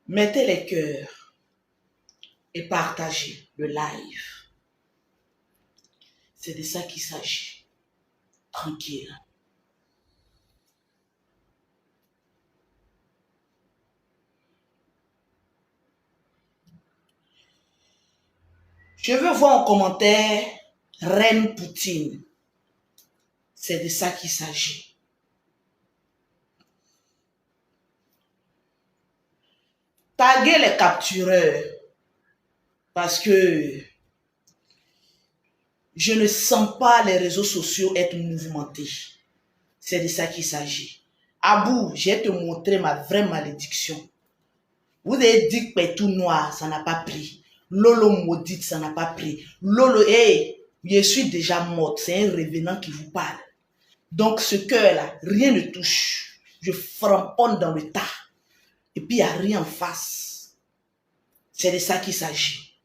Mettez les cœurs et partagez le live. C'est de ça qu'il s'agit. Tranquille. Je veux voir en commentaire Reine Poutine. C'est de ça qu'il s'agit. Taguez les captureurs parce que je ne sens pas les réseaux sociaux être mouvementés. C'est de ça qu'il s'agit. Abou, je vais te montrer ma vraie malédiction. Vous avez dit que tout noir, ça n'a pas pris. Lolo maudite, ça n'a pas pris. Lolo, hey, je suis déjà morte. C'est un revenant qui vous parle. Donc ce cœur-là, rien ne touche. Je framponne dans le tas. Et puis il n'y a rien en face. C'est de ça qu'il s'agit.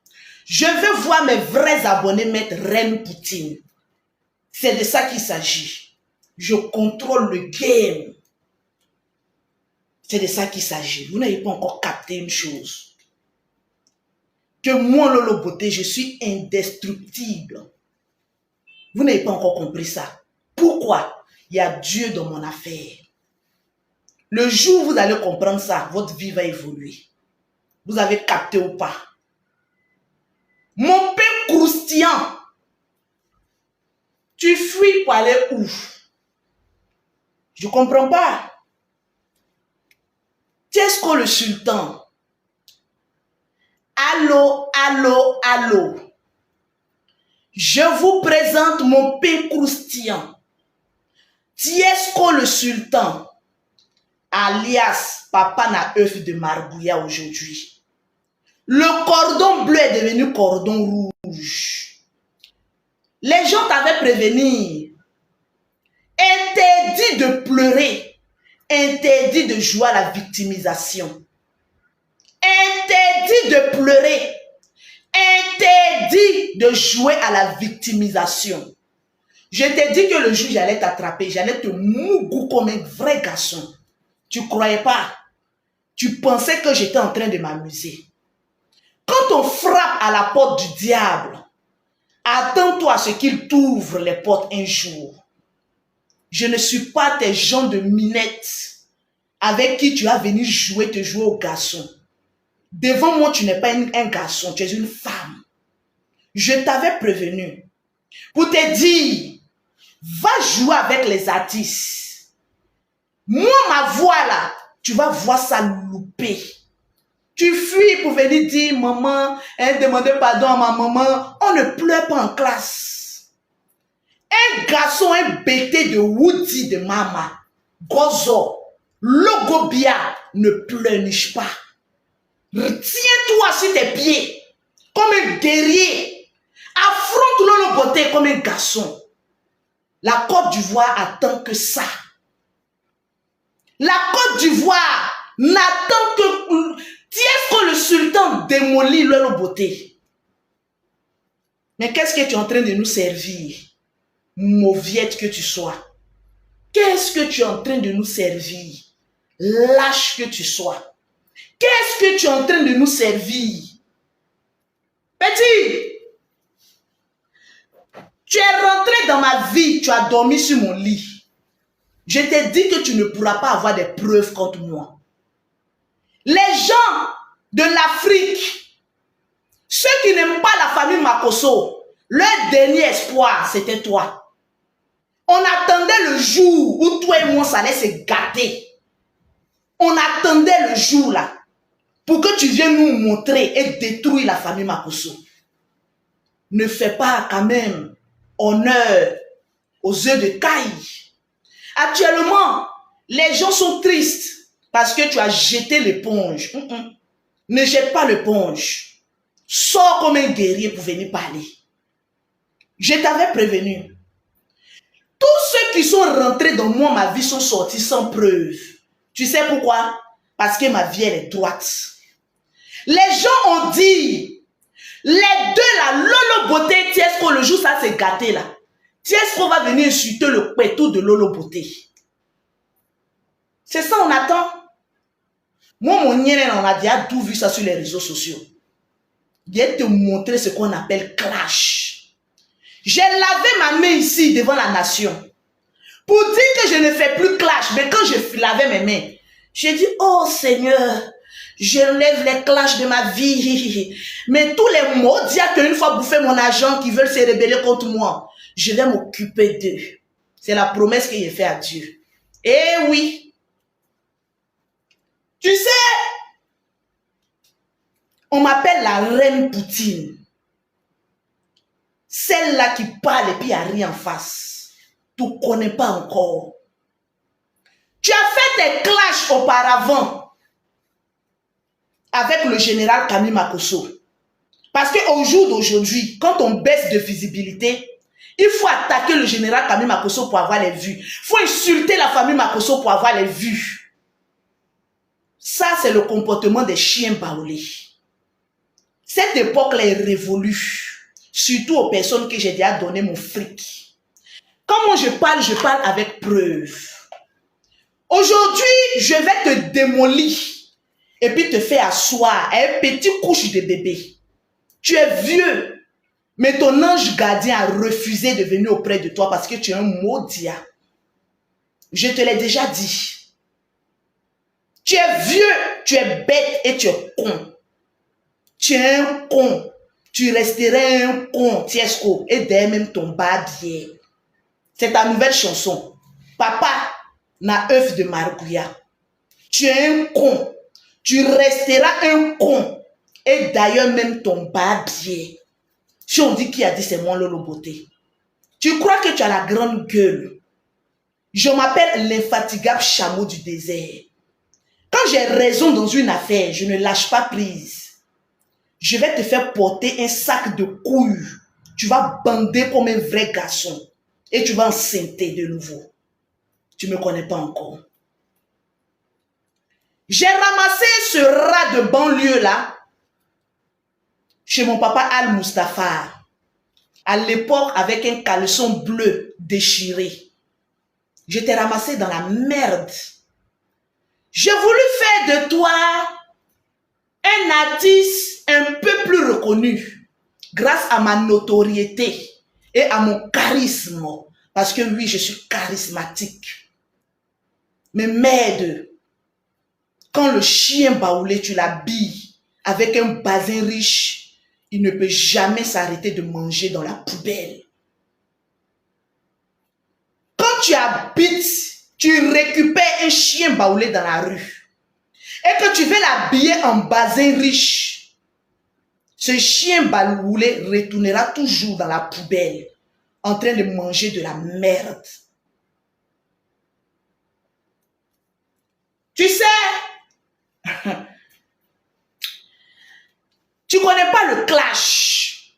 Je veux voir mes vrais abonnés mettre Reine Poutine. C'est de ça qu'il s'agit. Je contrôle le game. C'est de ça qu'il s'agit. Vous n'avez pas encore capté une chose. Que moi, Lolo Beauté, je suis indestructible. Vous n'avez pas encore compris ça. Pourquoi? Il y a Dieu dans mon affaire. Le jour où vous allez comprendre ça, votre vie va évoluer. Vous avez capté ou pas? Mon pain croustillant. Tu fuis pour aller où? Je ne comprends pas. Qu'est-ce que le sultan? Allô, allô, allô. Je vous présente mon pain croustillant. Tiesco le sultan, alias Papa Naeuf de Marbouya aujourd'hui. Le cordon bleu est devenu cordon rouge. Les gens t'avaient prévenu. Interdit de pleurer. Interdit de jouer à la victimisation. Interdit de pleurer. Interdit de jouer à la victimisation. Je t'ai dit que le jour j'allais t'attraper, j'allais te mougou comme un vrai garçon. Tu croyais pas? Tu pensais que j'étais en train de m'amuser. Quand on frappe à la porte du diable, attends-toi à ce qu'il t'ouvre les portes un jour. Je ne suis pas tes gens de minette avec qui tu vas venir jouer, te jouer au garçon. Devant moi, tu n'es pas un garçon, tu es une femme. Je t'avais prévenu pour te dire, va jouer avec les artistes. Moi, ma voix là, tu vas voir ça louper. Tu fuis pour venir dire, maman, demander pardon à ma maman. On ne pleure pas en classe. Un garçon, un bêté de Woody de Mama, Gozo, Logobia, ne pleurniche pas. Tiens-toi sur tes pieds, comme un guerrier. Affronte Lolo Beauté comme un garçon. La Côte d'Ivoire attend que ça. La Côte d'Ivoire n'attend que... Est-ce que le sultan démolit Lolo Beauté? Mais qu'est-ce que tu es en train de nous servir? Mauviette que tu sois. Qu'est-ce que tu es en train de nous servir? Lâche que tu sois. Qu'est-ce que tu es en train de nous servir? Petit, tu es rentré dans ma vie, tu as dormi sur mon lit. Je t'ai dit que tu ne pourras pas avoir des preuves contre moi. Les gens de l'Afrique, ceux qui n'aiment pas la famille Makosso, leur dernier espoir, c'était toi. On attendait le jour où toi et moi, ça allait se gâter. On attendait le jour là, pour que tu viennes nous montrer et détruire la famille Makosso. ne fait pas quand même honneur aux œufs de Caïn. Actuellement, les gens sont tristes parce que tu as jeté l'éponge. Ne jette pas l'éponge. Sors comme un guerrier pour venir parler. Je t'avais prévenu. Tous ceux qui sont rentrés dans moi, ma vie, sont sortis sans preuve. Tu sais pourquoi? Parce que ma vie, elle est droite. Les gens ont dit, les deux là, Lolo Beauté et Tiesco, le jour ça s'est gâté là. Tiesco va venir insulter le pétou de Lolo Beauté. C'est ça on attend. Moi, mon niène, on a déjà tout vu ça sur les réseaux sociaux. Je vais te montrer ce qu'on appelle clash. J'ai lavé ma main ici devant la nation. Pour dire que je ne fais plus clash. Mais quand je lavais mes mains, j'ai dit, oh Seigneur, j'enlève les clashs de ma vie. Mais tous les maudits qui une fois bouffé mon argent, qui veulent se rebeller contre moi, je vais m'occuper d'eux. C'est la promesse que j'ai faite à Dieu. Eh oui. Tu sais, on m'appelle la reine Poutine. Celle-là qui parle et puis il n'y a rien en face. Tu ne connais pas encore. Tu as fait tes clashs auparavant avec le général Camille Makosso. Parce qu'au jour d'aujourd'hui, quand on baisse de visibilité, il faut attaquer le général Camille Makosso pour avoir les vues. Il faut insulter la famille Makosso pour avoir les vues. Ça, c'est le comportement des chiens baoulés. Cette époque-là est révolue. Surtout aux personnes que j'ai déjà donné mon fric. Quand moi je parle avec preuve. Aujourd'hui, je vais te démolir. Et puis te faire asseoir à un petit couche de bébé. Tu es vieux. Mais ton ange gardien a refusé de venir auprès de toi parce que tu es un maudit. Je te l'ai déjà dit. Tu es vieux, tu es bête et tu es con. Tu es un con. Tu resterais un con, Tiesco, et derrière même ton barbier. C'est ta nouvelle chanson. Papa n'a œuf de margouilla. Tu es un con. Tu resteras un con. Et d'ailleurs même ton barbier. Si on dit qui a dit c'est moi Lolo Beauté. Tu crois que tu as la grande gueule. Je m'appelle l'infatigable chameau du désert. Quand j'ai raison dans une affaire, je ne lâche pas prise. Je vais te faire porter un sac de couilles. Tu vas bander comme un vrai garçon. Et tu vas enceinter de nouveau. Tu ne me connais pas encore. J'ai ramassé ce rat de banlieue là chez mon papa Al Mustafa. À l'époque avec un caleçon bleu déchiré. Je t'ai ramassé dans la merde. J'ai voulu faire de toi un artiste un peu plus reconnu grâce à ma notoriété et à mon charisme. Parce que oui, je suis charismatique. Mais merde, quand le chien baoulé, tu l'habilles avec un bazin riche, il ne peut jamais s'arrêter de manger dans la poubelle. Quand tu habites, tu récupères un chien baoulé dans la rue et que tu veux l'habiller en bazin riche, ce chien baoulé retournera toujours dans la poubelle en train de manger de la merde. Tu sais, tu ne connais pas le clash.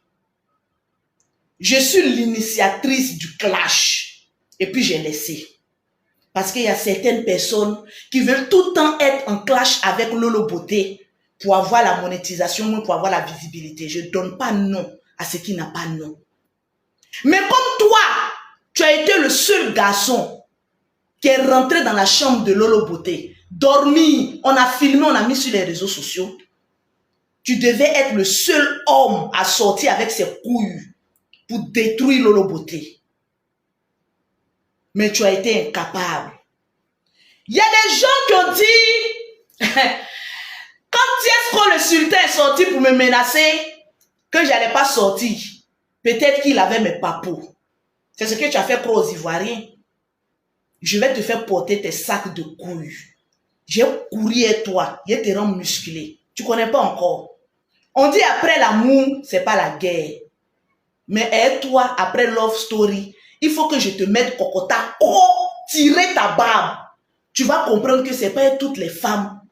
Je suis l'initiatrice du clash. Et puis j'ai laissé. Parce qu'il y a certaines personnes qui veulent tout le temps être en clash avec Lolo Beauté pour avoir la monétisation, pour avoir la visibilité. Je ne donne pas nom à ce qui n'a pas nom. Mais comme toi, tu as été le seul garçon qui est rentré dans la chambre de Lolo Beauté, dormi, on a filmé, on a mis sur les réseaux sociaux. Tu devais être le seul homme à sortir avec ses couilles pour détruire Lolo Beauté. Mais tu as été incapable. Il y a des gens qui ont dit, quand Tiesco le sultan est sorti pour me menacer, que je n'allais pas sortir, peut-être qu'il avait mes papous. C'est ce que tu as fait pour aux Ivoiriens. Je vais te faire porter tes sacs de couilles. J'ai couru à toi, je te rends musclé. Tu ne connais pas encore. On dit après l'amour, ce n'est pas la guerre. Mais aide-toi, après Love Story, il faut que je te mette cocota, tirer ta barbe. Tu vas comprendre que ce n'est pas toutes les femmes.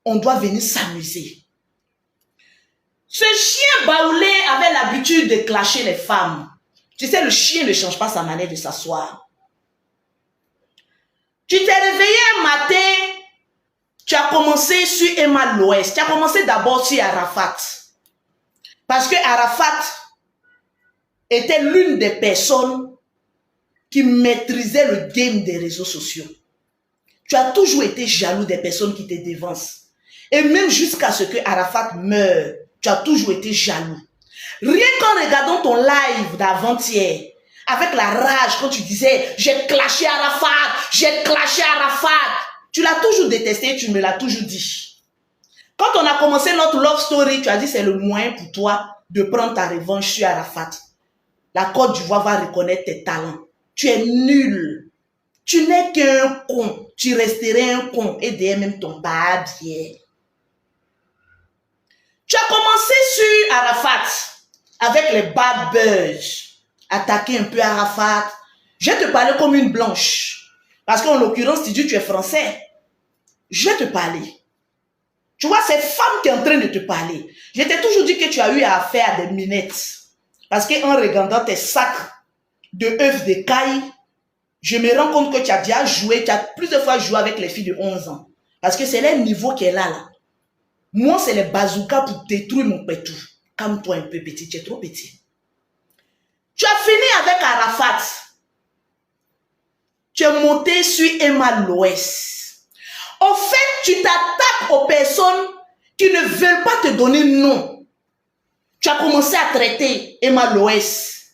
On doit venir s'amuser. Ce chien baoulé avait l'habitude de clasher les femmes. Tu sais, le chien ne change pas sa manière de s'asseoir. Tu t'es réveillé un matin, tu as commencé sur Emma Loès. Tu as commencé d'abord sur Arafat. Parce que Arafat était l'une des personnes qui maîtrisait le game des réseaux sociaux. Tu as toujours été jaloux des personnes qui te dévancent. Et même jusqu'à ce que Arafat meure, tu as toujours été jaloux. Rien qu'en regardant ton live d'avant-hier, avec la rage, quand tu disais « j'ai clashé Arafat, j'ai clashé Arafat », tu l'as toujours détesté et tu me l'as toujours dit. Quand on a commencé notre love story, tu as dit c'est le moyen pour toi de prendre ta revanche sur Arafat. La Côte d'Ivoire va reconnaître tes talents. Tu es nul. Tu n'es qu'un con. Tu resterais un con et derrière même ton barbier. Tu as commencé sur Arafat avec les bad buzz. Attaquer un peu Arafat. Je vais te parler comme une blanche. Parce qu'en l'occurrence, tu dis tu es français. Je vais te parler. Tu vois, cette femme qui est en train de te parler. Je t'ai toujours dit que tu as eu affaire à des minettes. Parce qu'en regardant tes sacs de œufs de caille, je me rends compte que tu as déjà joué, tu as plusieurs fois joué avec les filles de 11 ans. Parce que c'est le niveau qu'elle a là. Moi, c'est les bazookas pour détruire mon pétou. Calme-toi un peu, petit, tu es trop petit. Tu as fini avec Arafat. Tu es monté sur Emma Loès. Au fait, tu t'attaques aux personnes qui ne veulent pas te donner nom. Tu as commencé à traiter Emma Loès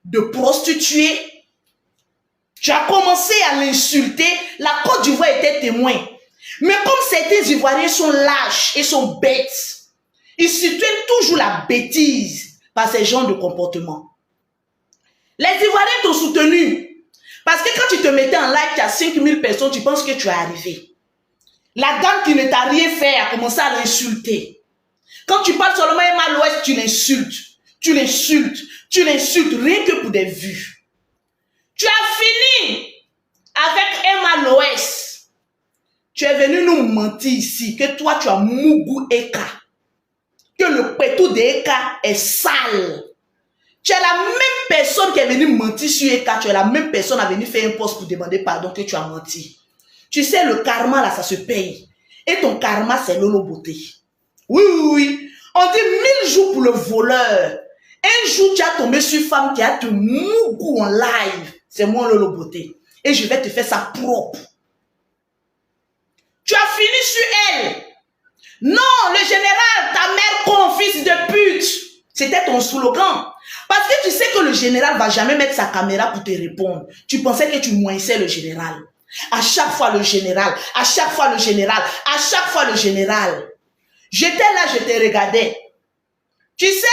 de prostituée. Tu as commencé à l'insulter. La Côte d'Ivoire était témoin. Mais comme certains Ivoiriens sont lâches et sont bêtes, ils situent toujours la bêtise par ces genres de comportements. Les Ivoiriens t'ont soutenu. Parce que quand tu te mettais en live, tu as 5000 personnes, tu penses que tu es arrivé. La dame qui ne t'a rien fait a commencé à l'insulter. Quand tu parles seulement Emma Loès, tu l'insultes. Tu l'insultes. Tu l'insultes rien que pour des vues. Tu as fini avec Emma Loès. Tu es venu nous mentir ici que toi tu as Mougou Eka. Que le pétou de Eka est sale. Tu es la même personne qui est venue mentir sur Eka. Tu es la même personne qui est venue faire un post pour demander pardon que tu as menti. Tu sais, le karma là, ça se paye. Et ton karma, c'est Lolo Beauté. Oui, oui, oui. On dit 1000 jours pour le voleur. Un jour, tu as tombé sur une femme qui a te mougou en live. C'est moi, Lolo Beauté. Et je vais te faire ça propre. Tu as fini sur elle. Non, le général, ta mère con, fils de pute. C'était ton slogan. Parce que tu sais que le général va jamais mettre sa caméra pour te répondre. Tu pensais que tu moissais le général. À chaque fois le général, à chaque fois le général, à chaque fois le général. J'étais là, je te regardais. Tu sais,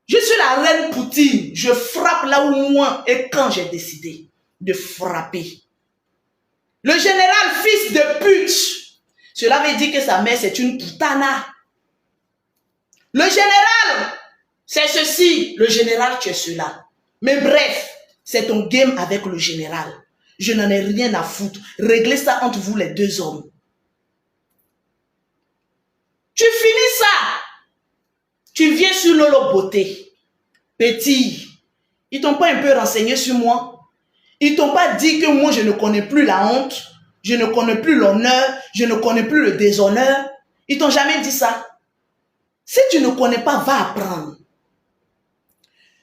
je suis la reine Poutine. Je frappe là où moi et quand j'ai décidé de frapper. Le général, fils de pute. Cela veut dire que sa mère, c'est une putana. Le général, c'est ceci. Le général, tu es cela. Mais bref, c'est ton game avec le général. Je n'en ai rien à foutre. Réglez ça entre vous les deux hommes. Tu finis ça. Tu viens sur Lolo Beauté. Petit, ils t'ont pas un peu renseigné sur moi? Ils t'ont pas dit que moi, je ne connais plus la honte, je ne connais plus l'honneur, je ne connais plus le déshonneur? Ils t'ont jamais dit ça? Si tu ne connais pas, va apprendre.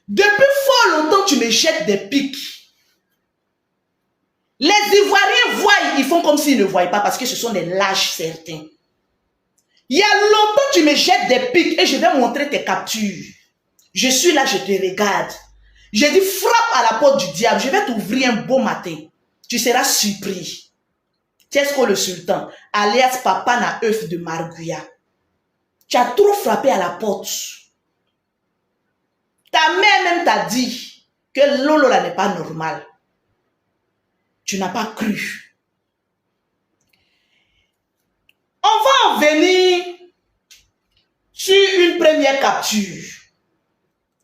Depuis fort longtemps, tu me jettes des pics. Les Ivoiriens voient, ils font comme s'ils ne voient pas parce que ce sont des lâches certains. Il y a longtemps, tu me jettes des pics et je vais montrer tes captures. Je suis là, je te regarde. J'ai dit, frappe à la porte du diable. Je vais t'ouvrir un beau matin. Tu seras surpris. Tiesco le sultan, alias Papa na œuf de Marguya. Tu as trop frappé à la porte. Ta mère même t'a dit que Lolo là n'est pas normal. Tu n'as pas cru. On va en venir sur une première capture.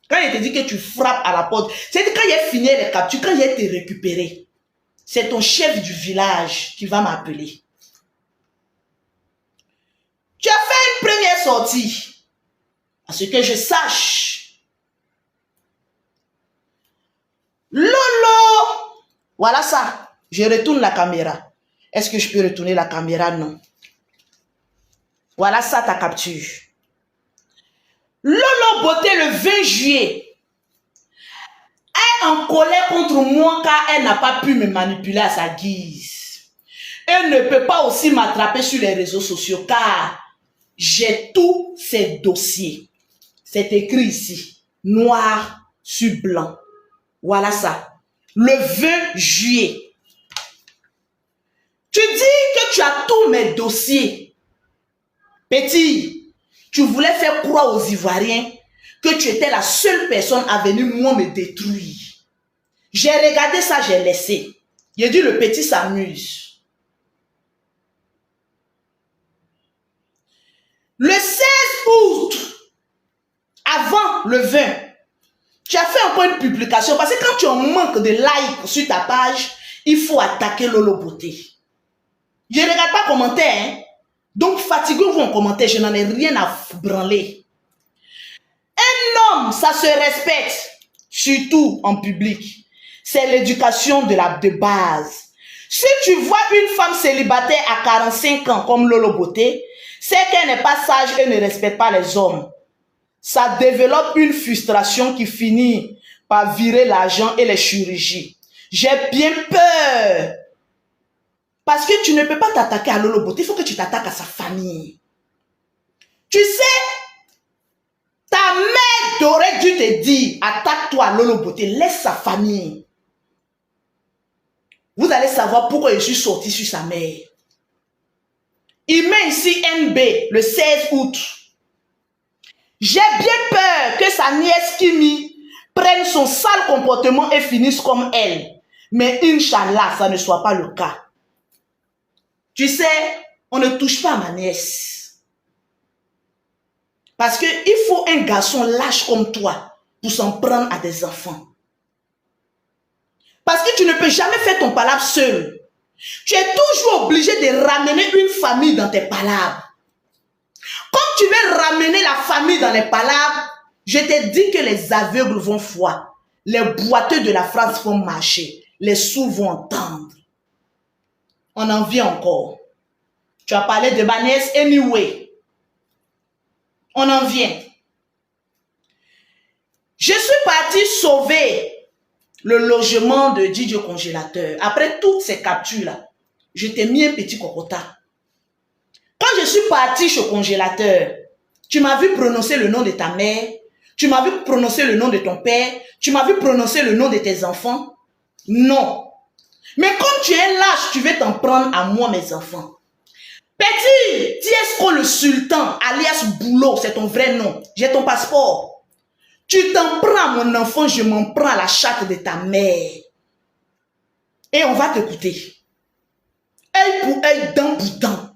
Quand il te dit que tu frappes à la porte, c'est quand il a fini les captures, quand il a été récupéré, c'est ton chef du village qui va m'appeler. Tu as fait une première sortie. À ce que je sache. Lolo. Voilà ça. Je retourne la caméra. Est-ce que je peux retourner la caméra? Non. Voilà ça ta capture. Lolo Beauté le 20 juillet est en colère contre moi car elle n'a pas pu me manipuler à sa guise. Elle ne peut pas aussi m'attraper sur les réseaux sociaux car j'ai tous ces dossiers. C'est écrit ici, noir sur blanc. Voilà ça. Le 20 juillet. Tu dis que tu as tous mes dossiers. Petit, tu voulais faire croire aux Ivoiriens que tu étais la seule personne à venir moi me détruire. J'ai regardé ça, j'ai laissé. J'ai dit le petit s'amuse. Le 16 août, avant le 20, tu as fait encore une publication parce que quand tu en manques de likes sur ta page, il faut attaquer Lolo Beauté. Je ne regarde pas commentaire, hein? Donc fatiguez-vous en commentaire, je n'en ai rien à branler. Un homme, ça se respecte, surtout en public. C'est l'éducation de base. Si tu vois une femme célibataire à 45 ans comme Lolo Beauté, c'est qu'elle n'est pas sage et ne respecte pas les hommes. Ça développe une frustration qui finit par virer l'argent et les chirurgies. J'ai bien peur. Parce que tu ne peux pas t'attaquer à Lolo Beauté, il faut que tu t'attaques à sa famille. Tu sais, ta mère aurait dû te dire, attaque-toi à Lolo Beauté, laisse sa famille. Vous allez savoir pourquoi je suis sorti sur sa mère. Il met ici NB le 16 août. J'ai bien peur que sa nièce Kimi prenne son sale comportement et finisse comme elle. Mais Inch'Allah, ça ne soit pas le cas. Tu sais, on ne touche pas à ma nièce. Parce qu'il faut un garçon lâche comme toi pour s'en prendre à des enfants. Parce que tu ne peux jamais faire ton palabre seul. Tu es toujours obligé de ramener une famille dans tes palabres. Comme tu veux ramener la famille dans les palabres, je te dis que les aveugles vont voir. Les boiteux de la France vont marcher. Les sourds vont entendre. On en vient encore. Tu as parlé de ma nièce anyway. On en vient. Je suis partie sauver le logement de Didier Congélateur. Après toutes ces captures-là, je t'ai mis un petit cocota. Quand je suis partie chez le congélateur, tu m'as vu prononcer le nom de ta mère, tu m'as vu prononcer le nom de ton père, tu m'as vu prononcer le nom de tes enfants. Non. Mais comme tu es lâche, tu veux t'en prendre à moi, mes enfants. Petit, Tiesco le sultan, alias Boulot, c'est ton vrai nom. J'ai ton passeport. Tu t'en prends à mon enfant, je m'en prends à la chatte de ta mère. Et on va t'écouter. Œil pour œil, dent pour dent.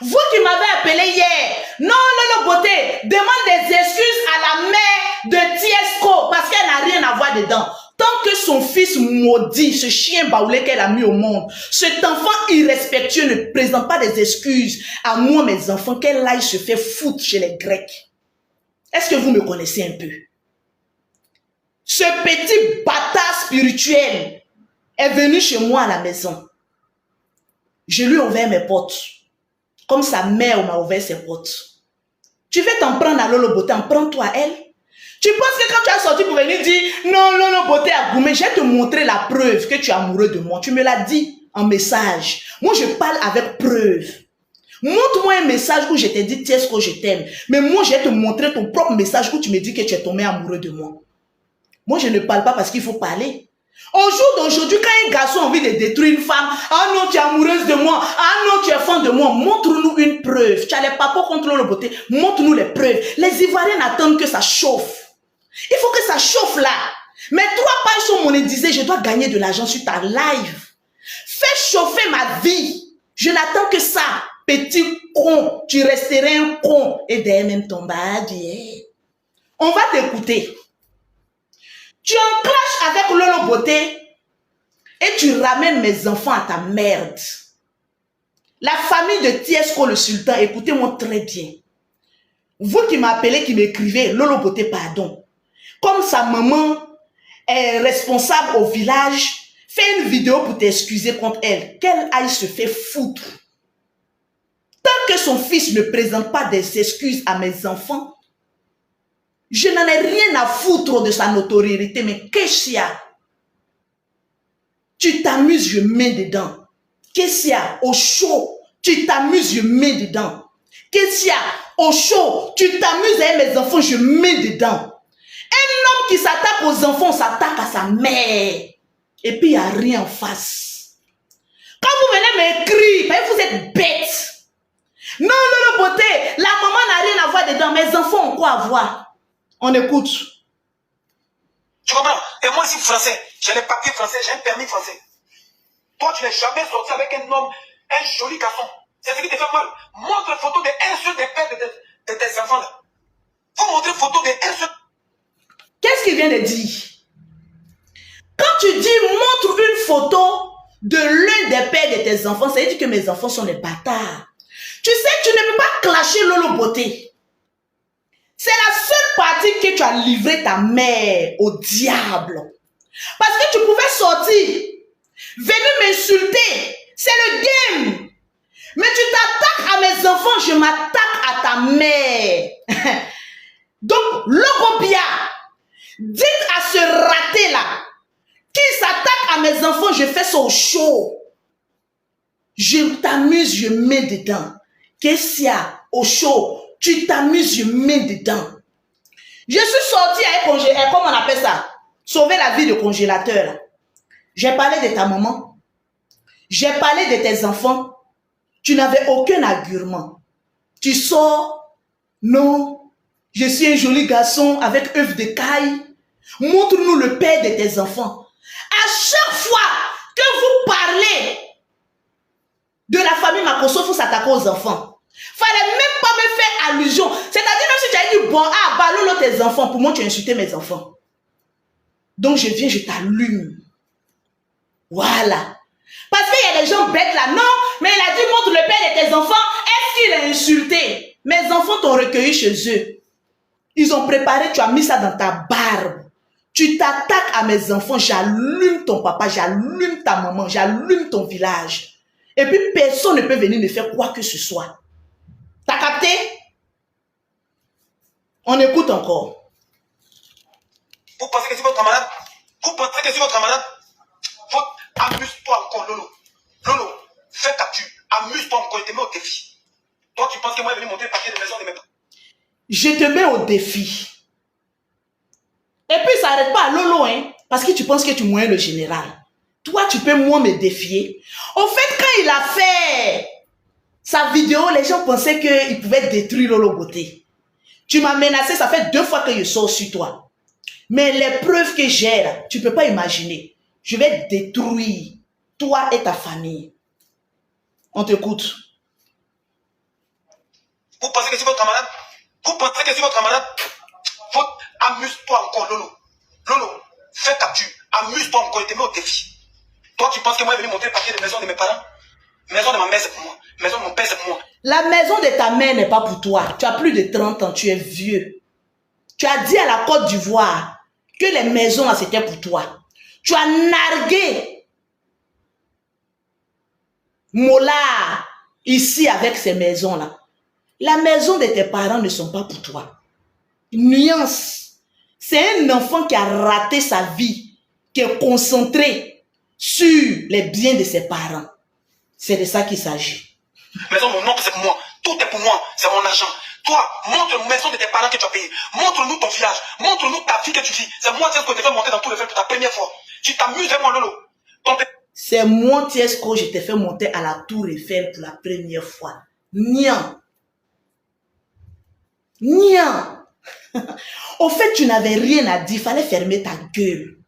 Vous qui m'avez appelé hier, non, Lolo Beauté, demande des excuses à la mère de Tiesco parce qu'elle n'a rien à voir dedans. Tant que son fils maudit, ce chien baoulé qu'elle a mis au monde, cet enfant irrespectueux ne présente pas des excuses à moi, mes enfants, qu'elle aille se faire foutre chez les Grecs. Est-ce que vous me connaissez un peu? Ce petit bâtard spirituel est venu chez moi à la maison. Je lui ai ouvert mes portes. Comme sa mère m'a ouvert ses portes. Tu veux t'en prendre à Lolo Beauté, en prends-toi à elle. Tu penses que quand tu as sorti pour venir dire non, Lolo Beauté a goumé, je vais te montrer la preuve que tu es amoureux de moi. Tu me l'as dit en message. Moi, je parle avec preuve. Montre-moi un message où je t'ai dit tiens ce que je t'aime. Mais moi, je vais te montrer ton propre message où tu me dis que tu es tombé amoureux de moi. Moi, je ne parle pas parce qu'il faut parler. Au jour d'aujourd'hui, quand un garçon a envie de détruire une femme, ah non, tu es amoureuse de moi, ah non, tu es fan de moi, montre-nous une preuve. Tu as les papas contre Lolo Beauté, montre-nous les preuves. Les Ivoiriens attendent que ça chauffe. Il faut que ça chauffe là. Mes 3 pages sont monétisées, je dois gagner de l'argent sur ta live. Fais chauffer ma vie. Je n'attends que ça. Petit con, tu resterais un con. Et derrière même ton badge. On va t'écouter. Tu enclenches avec Lolo Beauté et tu ramènes mes enfants à ta merde. La famille de Tiesco le Sultan, écoutez-moi très bien. Vous qui m'appelez, qui m'écrivez, Lolo Beauté, pardon. Comme sa maman est responsable au village, fais une vidéo pour t'excuser contre elle. Qu'elle aille se faire foutre. Tant que son fils ne présente pas des excuses à mes enfants, je n'en ai rien à foutre de sa notoriété. Mais qu'est-ce qu'il y a? Tu t'amuses, je mets dedans. Qu'est-ce qu'il y a? Au chaud, tu t'amuses, je mets dedans. Qu'est-ce qu'il y a? Au chaud, tu t'amuses avec mes enfants, je mets dedans. Un homme qui s'attaque aux enfants, s'attaque à sa mère. Et puis il n'y a rien en face. Quand vous venez m'écrire, vous êtes bête. Non, non, beauté, la maman n'a rien à voir dedans. Mes enfants ont quoi à voir? On écoute. Tu comprends? Et moi, je suis français. J'ai les papiers français, j'ai un permis français. Toi, tu n'es jamais sorti avec un homme, un joli garçon. C'est ce qui te fait mal. Montre une photo d'un seul des pères de tes enfants là. Faut montrer une photo d'un seul. Qu'est-ce qu'il vient de dire? Quand tu dis montre une photo de l'un des pères de tes enfants, ça veut dire que mes enfants sont des bâtards. Tu sais, tu ne peux pas clasher Lolo Beauté. C'est la seule partie que tu as livré ta mère au diable. Parce que tu pouvais sortir, venir m'insulter. C'est le game. Mais tu t'attaques à mes enfants, je m'attaque à ta mère. Donc, Logobia, dites à ce raté-là, qui s'attaque à mes enfants, je fais ça au chaud. Je t'amuse, je mets dedans. Qu'est-ce qu'il y a? Au chaud, tu t'amuses, je mets dedans. Je suis sorti avec comment on appelle ça? Sauver la vie de congélateur. J'ai parlé de ta maman. J'ai parlé de tes enfants. Tu n'avais aucun argument. Tu sors. Non, je suis un joli garçon avec œuf de caille. Montre-nous le père de tes enfants. À chaque fois que vous parlez de la famille Makosso, il faut s'attaquer aux enfants. Fallait même pas me faire allusion. C'est-à-dire même si tu as dit, bon, balolo tes enfants, pour moi tu as insulté mes enfants. Donc je viens, je t'allume. Voilà. Parce qu'il y a des gens bêtes là. Non, mais il a dit, montre le père de tes enfants. Est-ce qu'il a insulté? Mes enfants t'ont recueilli chez eux. Ils ont préparé, tu as mis ça dans ta barbe. Tu t'attaques à mes enfants, j'allume ton papa, j'allume ta maman, j'allume ton village. Et puis personne ne peut venir me faire quoi que ce soit. T'as capté? On écoute encore. Vous pensez que c'est votre camarade? Vous pensez que c'est votre camarade? Amuse-toi encore, Lolo. Lolo, fais capture. Amuse-toi encore, je te mets au défi. Toi, tu penses que moi, je vais venir monter le papier de maison de mes parents? Je te mets au défi. Et puis, ça n'arrête pas à Lolo, hein, parce que tu penses que tu moyens le général. Toi, tu peux moins me défier. Au fait, quand il a fait sa vidéo, les gens pensaient qu'il pouvait détruire Lolo Beauté. Tu m'as menacé, ça fait 2 fois que je sors sur toi. Mais les preuves que j'ai là, tu ne peux pas imaginer. Je vais détruire toi et ta famille. On t'écoute. Vous pensez que c'est votre camarade? Vous pensez que c'est votre camarade? Amuse-toi encore, Lolo. Lolo, fais capture. Amuse-toi encore, je te mets au défi. Toi, tu penses que moi, je vais venir monter le papier de maison de mes parents? Maison de ma mère, c'est pour moi. Maison de mon père, c'est pour moi. La maison de ta mère n'est pas pour toi. Tu as plus de 30 ans, tu es vieux. Tu as dit à la Côte d'Ivoire que les maisons, là, c'était pour toi. Tu as nargué Mola ici avec ces maisons-là. La maison de tes parents ne sont pas pour toi. Nuance. C'est un enfant qui a raté sa vie, qui est concentré sur les biens de ses parents. C'est de ça qu'il s'agit. Maison, mon oncle, c'est pour moi. Tout est pour moi. C'est mon argent. Toi, montre la maison de tes parents que tu as payé. Montre-nous ton village. Montre-nous ta vie que tu vis. C'est moi, Tiesco, je te fais monter dans tout le film pour ta première fois. Tu t'amuses avec moi, Lolo. C'est moi, Tiesco, je t'ai fait monter à la Tour Eiffel pour la première fois. Nian. Nian. Au fait, tu n'avais rien à dire. Il fallait fermer ta gueule.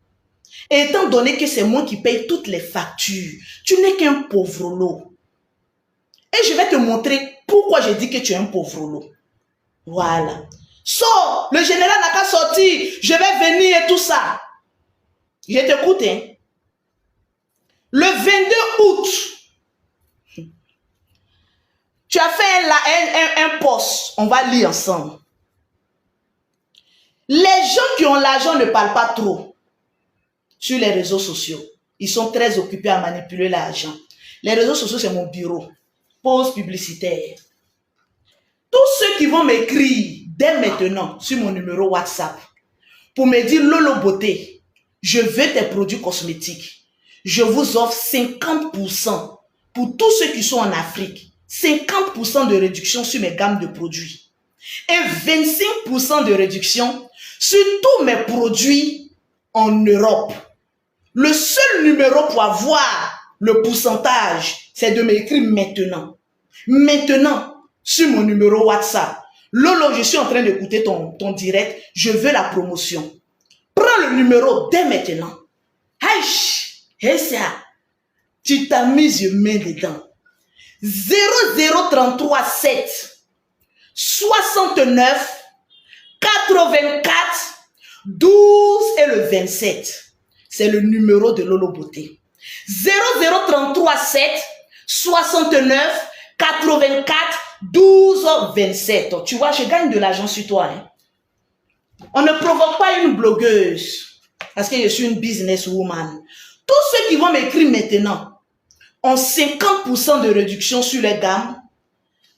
Et étant donné que c'est moi qui paye toutes les factures, tu n'es qu'un pauvre lot. Et je vais te montrer pourquoi je dis que tu es un pauvre lot. Voilà. Sors, le général n'a qu'à sortir, je vais venir et tout ça. Je t'écoute, hein. Le 22 août, tu as fait un post. On va lire ensemble. Les gens qui ont l'argent ne parlent pas trop sur les réseaux sociaux. Ils sont très occupés à manipuler l'argent. Les réseaux sociaux, c'est mon bureau. Pause publicitaire. Tous ceux qui vont m'écrire dès maintenant sur mon numéro WhatsApp pour me dire Lolo Beauté, je veux tes produits cosmétiques. Je vous offre 50% pour tous ceux qui sont en Afrique. 50% de réduction sur mes gammes de produits. Et 25% de réduction sur tous mes produits en Europe. Le seul numéro pour avoir le pourcentage, c'est de m'écrire maintenant. Maintenant, sur mon numéro WhatsApp. Lolo, je suis en train d'écouter ton direct. Je veux la promotion. Prends le numéro dès maintenant. Aïe, et ça, tu t'as mis une main dedans. 00337 69 84 12 et le 27. C'est le numéro de Lolo Beauté. 00337 69 84 12 27. Tu vois, je gagne de l'argent sur toi. Hein. On ne provoque pas une blogueuse parce que je suis une businesswoman. Tous ceux qui vont m'écrire maintenant ont 50% de réduction sur les gammes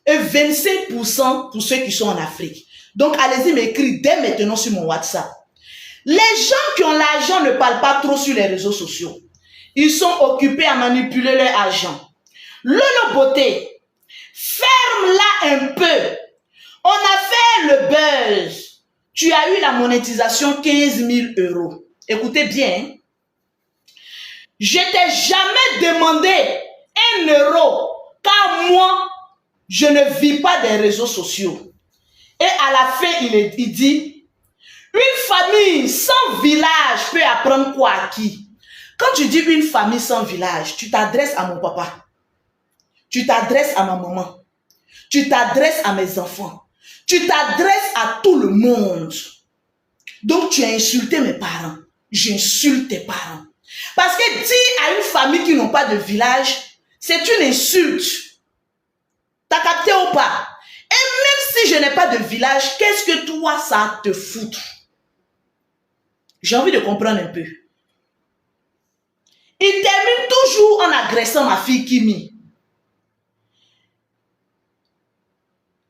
et 25% pour ceux qui sont en Afrique. Donc, allez-y m'écrire dès maintenant sur mon WhatsApp. Les gens qui ont l'argent ne parlent pas trop sur les réseaux sociaux. Ils sont occupés à manipuler leur argent. Lolo Beauté, ferme-la un peu. On a fait le buzz. Tu as eu la monétisation 15 000 €. Écoutez bien. Hein? Je t'ai jamais demandé 1 euro, car moi, je ne vis pas des réseaux sociaux. Et à la fin, il dit, une famille sans village peut apprendre quoi à qui? Quand tu dis une famille sans village, tu t'adresses à mon papa. Tu t'adresses à ma maman. Tu t'adresses à mes enfants. Tu t'adresses à tout le monde. Donc tu as insulté mes parents. J'insulte tes parents. Parce que dire à une famille qui n'ont pas de village, c'est une insulte. T'as capté ou pas? Et même si je n'ai pas de village, qu'est-ce que toi ça te fout? J'ai envie de comprendre un peu. Il termine toujours en agressant ma fille Kimi.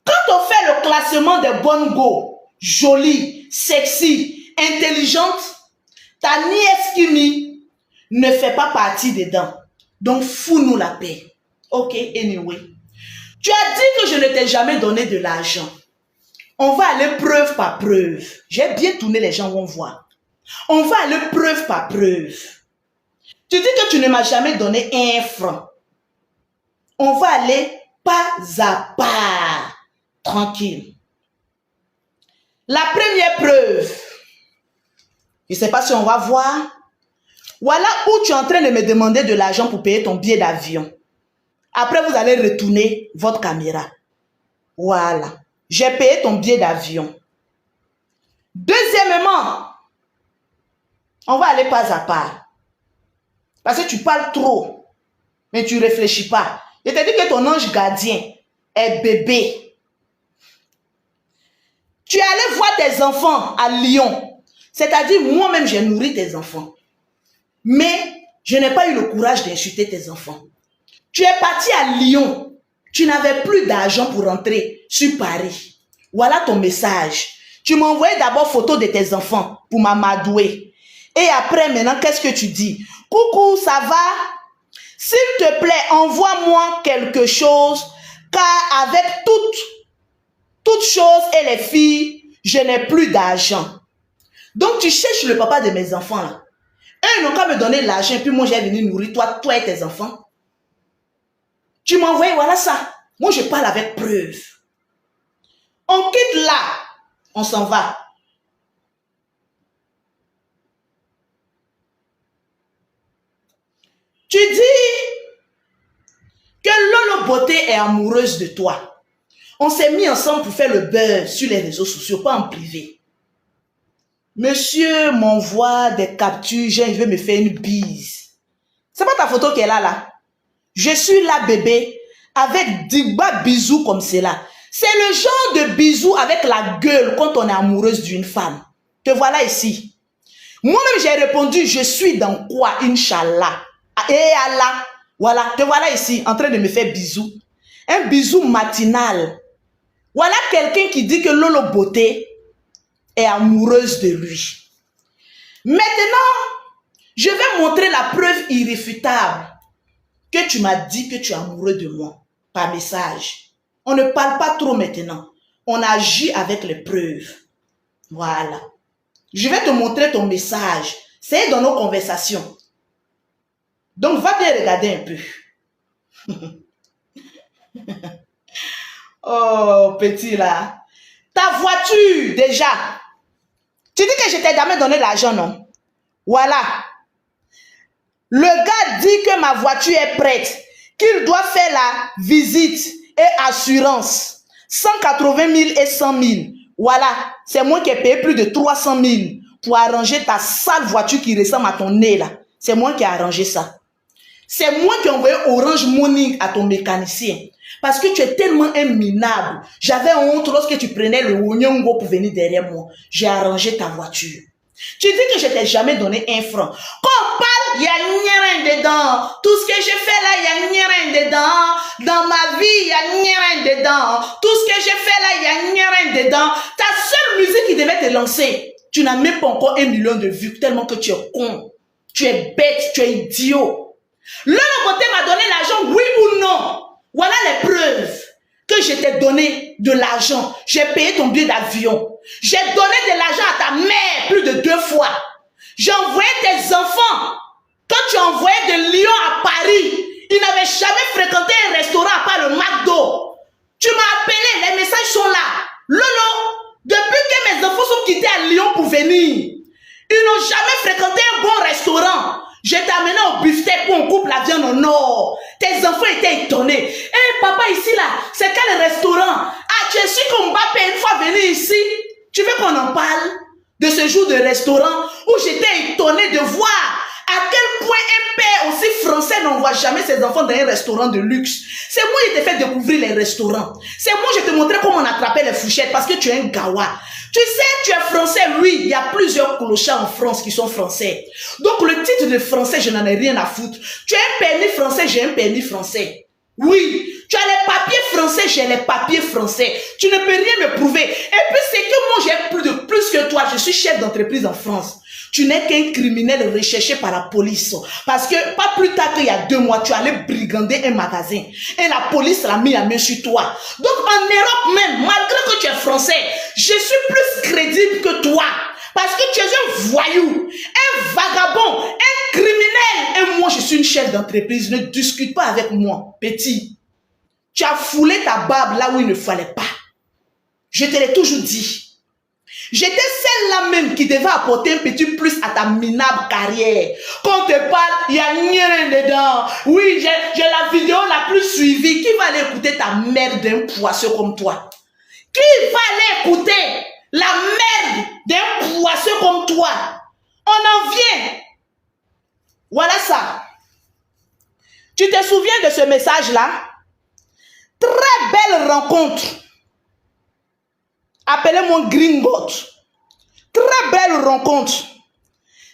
Quand on fait le classement des bonnes go, jolies, sexy, intelligentes, ta nièce Kimi ne fait pas partie dedans. Donc, fous-nous la paix. Ok, anyway. Tu as dit que je ne t'ai jamais donné de l'argent. On va aller preuve par preuve. J'ai bien tourné, les gens vont voir. On va aller preuve par preuve. Tu dis que tu ne m'as jamais donné 1 franc. On va aller pas à pas. Tranquille. La première preuve. Je ne sais pas si on va voir. Voilà où tu es en train de me demander de l'argent pour payer ton billet d'avion. Après, vous allez retourner votre caméra. Voilà. J'ai payé ton billet d'avion. Deuxièmement, on va aller pas à pas. Parce que tu parles trop, mais tu ne réfléchis pas. Je t'ai dit que ton ange gardien est bébé. Tu es allé voir tes enfants à Lyon. C'est-à-dire, moi-même, j'ai nourri tes enfants. Mais je n'ai pas eu le courage d'insulter tes enfants. Tu es parti à Lyon. Tu n'avais plus d'argent pour rentrer sur Paris. Voilà ton message. Tu m'as envoyé d'abord photo de tes enfants pour m'amadouer. Et après, maintenant, qu'est-ce que tu dis? Coucou, ça va? S'il te plaît, envoie-moi quelque chose, car avec toutes choses et les filles, je n'ai plus d'argent. Donc, tu cherches le papa de mes enfants là. Eux, ils n'ont qu'à me donner l'argent, puis moi, j'ai venu nourrir toi et tes enfants. Tu m'as envoyé, voilà ça. Moi, je parle avec preuve. On quitte là, on s'en va. Tu dis que Lolo Beauté est amoureuse de toi. On s'est mis ensemble pour faire le beurre sur les réseaux sociaux, pas en privé. Monsieur m'envoie des captures, je veux me faire une bise. C'est pas ta photo qui est là. Je suis là, bébé, avec 10 bisous comme cela. C'est le genre de bisous avec la gueule quand on est amoureuse d'une femme. Te voilà ici. Moi-même, j'ai répondu, je suis dans quoi, Inch'Allah. Et Allah. Voilà, te voilà ici, en train de me faire bisous. Un bisou matinal. Voilà quelqu'un qui dit que Lolo Beauté est amoureuse de lui. Maintenant, je vais montrer la preuve irréfutable que tu m'as dit que tu es amoureux de moi par message. On ne parle pas trop maintenant. On agit avec les preuves. Voilà. Je vais te montrer ton message. C'est dans nos conversations. Donc, va bien regarder un peu. Oh, petit là. Ta voiture, déjà. Tu dis que je t'ai jamais donné l'argent, non? Voilà. Le gars dit que ma voiture est prête, qu'il doit faire la visite et assurance. 180 000 et 100 000. Voilà. C'est moi qui ai payé plus de 300 000 pour arranger ta sale voiture qui ressemble à ton nez là. C'est moi qui ai arrangé ça. C'est moi qui ai envoyé Orange Money à ton mécanicien. Parce que tu es tellement un minable. J'avais honte lorsque tu prenais le Onyongo pour venir derrière moi. J'ai arrangé ta voiture. Tu dis que je t'ai jamais donné un franc. Quand on parle, il y a rien dedans. Tout ce que je fais là, il y a rien dedans. Dans ma vie, il y a rien dedans. Tout ce que je fais là, il y a rien dedans. Ta seule musique qui devait te lancer, tu n'as même pas encore 1 million de vues tellement que tu es con. Tu es bête, tu es idiot. Lolo Beauté m'a donné l'argent, oui ou non? Voilà les preuves que je t'ai donné de l'argent. J'ai payé ton billet d'avion. J'ai donné de l'argent à ta mère plus de 2 fois. J'ai envoyé tes enfants. Quand tu as envoyé de Lyon à Paris, ils n'avaient jamais fréquenté un restaurant à part le McDo. Tu m'as appelé, les messages sont là. Lolo, depuis que mes enfants sont quittés à Lyon pour venir, ils n'ont jamais fréquenté un bon restaurant. Je t'ai amené au buffet pour on coupe la viande au nord. Tes enfants étaient étonnés. Hé, papa, ici, là, c'est quel restaurant? Ah, tu es sûr qu'on va payer une fois venir ici? Tu veux qu'on en parle? De ce jour de restaurant où j'étais étonné de voir à quel point un père aussi français n'envoie jamais ses enfants dans un restaurant de luxe. C'est moi qui t'ai fait découvrir les restaurants. C'est moi qui te montrais comment on attrapait les fourchettes parce que tu es un gawa. Tu sais, tu es français, oui, il y a plusieurs clochards en France qui sont français. Donc le titre de français, je n'en ai rien à foutre. Tu as un permis français, j'ai un permis français. Oui, tu as les papiers français, j'ai les papiers français. Tu ne peux rien me prouver. Et puis c'est que moi j'ai plus que toi, je suis chef d'entreprise en France. Tu n'es qu'un criminel recherché par la police. Parce que pas plus tard qu'il y a 2 mois, tu allais brigander un magasin. Et la police l'a mis la main sur toi. Donc en Europe même, malgré que tu es français, je suis plus crédible que toi. Parce que tu es un voyou, un vagabond, un criminel. Et moi, je suis une chef d'entreprise. Ne discute pas avec moi, petit. Tu as foulé ta barbe là où il ne fallait pas. Je te l'ai toujours dit. J'étais celle-là même qui devait apporter un petit plus à ta minable carrière. Quand on te parle, il n'y a rien dedans. Oui, j'ai la vidéo la plus suivie. Qui va aller écouter ta merde d'un poisseux comme toi? Qui va aller écouter la merde d'un poisseux comme toi? On en vient. Voilà ça. Tu te souviens de ce message-là? Très belle rencontre. Appelez-moi Gringot. Très belle rencontre.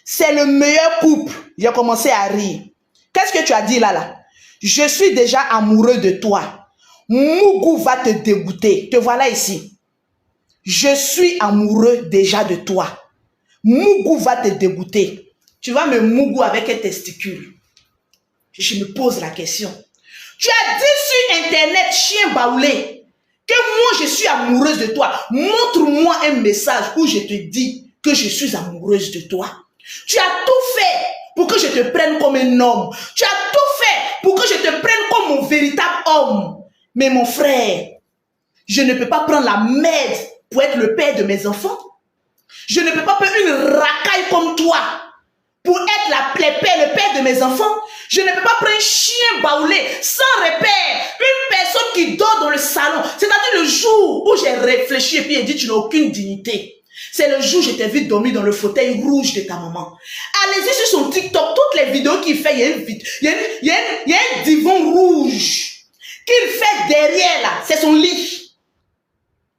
C'est le meilleur couple. J'ai commencé à rire. Qu'est-ce que tu as dit là? Je suis déjà amoureux de toi. Mougou va te dégoûter. Te voilà ici. Je suis amoureux déjà de toi. Mougou va te dégoûter. Tu vas me mougou avec un testicule. Je me pose la question. Tu as dit sur internet, chien baoulé, que moi je suis amoureuse de toi. Montre-moi un message où je te dis que je suis amoureuse de toi. Tu as tout fait pour que je te prenne comme un homme. Tu as tout fait pour que je te prenne comme mon véritable homme. Mais mon frère, je ne peux pas prendre la merde pour être le père de mes enfants. Je ne peux pas prendre une racaille comme toi pour être le père de mes enfants. Je ne peux pas prendre un chien baoulé sans repère, une personne qui dort dans le salon. C'est-à-dire le jour où j'ai réfléchi et puis j'ai dit tu n'as aucune dignité. C'est le jour où je t'ai vu dormir dans le fauteuil rouge de ta maman. Allez-y sur son TikTok, toutes les vidéos qu'il fait, il y a un divan rouge qu'il fait derrière là, c'est son lit.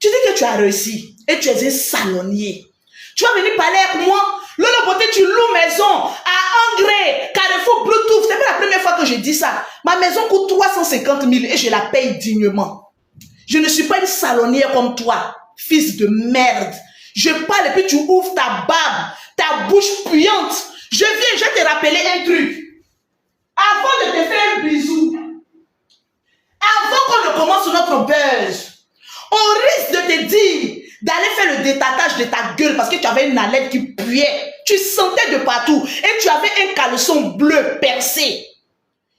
Tu dis que tu as réussi et tu es un salonnier. Tu vas venir parler avec moi. Lolo Beauté, tu loues maison à Angré, Carrefour, Bluetooth. C'est pas la première fois que je dis ça. Ma maison coûte 350 000 et je la paye dignement. Je ne suis pas une salonnière comme toi, fils de merde. Je parle et puis tu ouvres ta barbe, ta bouche puante. Je vais te rappeler un truc. Avant de te faire un bisou, avant qu'on ne commence notre buzz, on risque de te dire d'aller faire le détatage de ta gueule parce que tu avais une haleine qui puait. Tu sentais de partout et tu avais un caleçon bleu percé.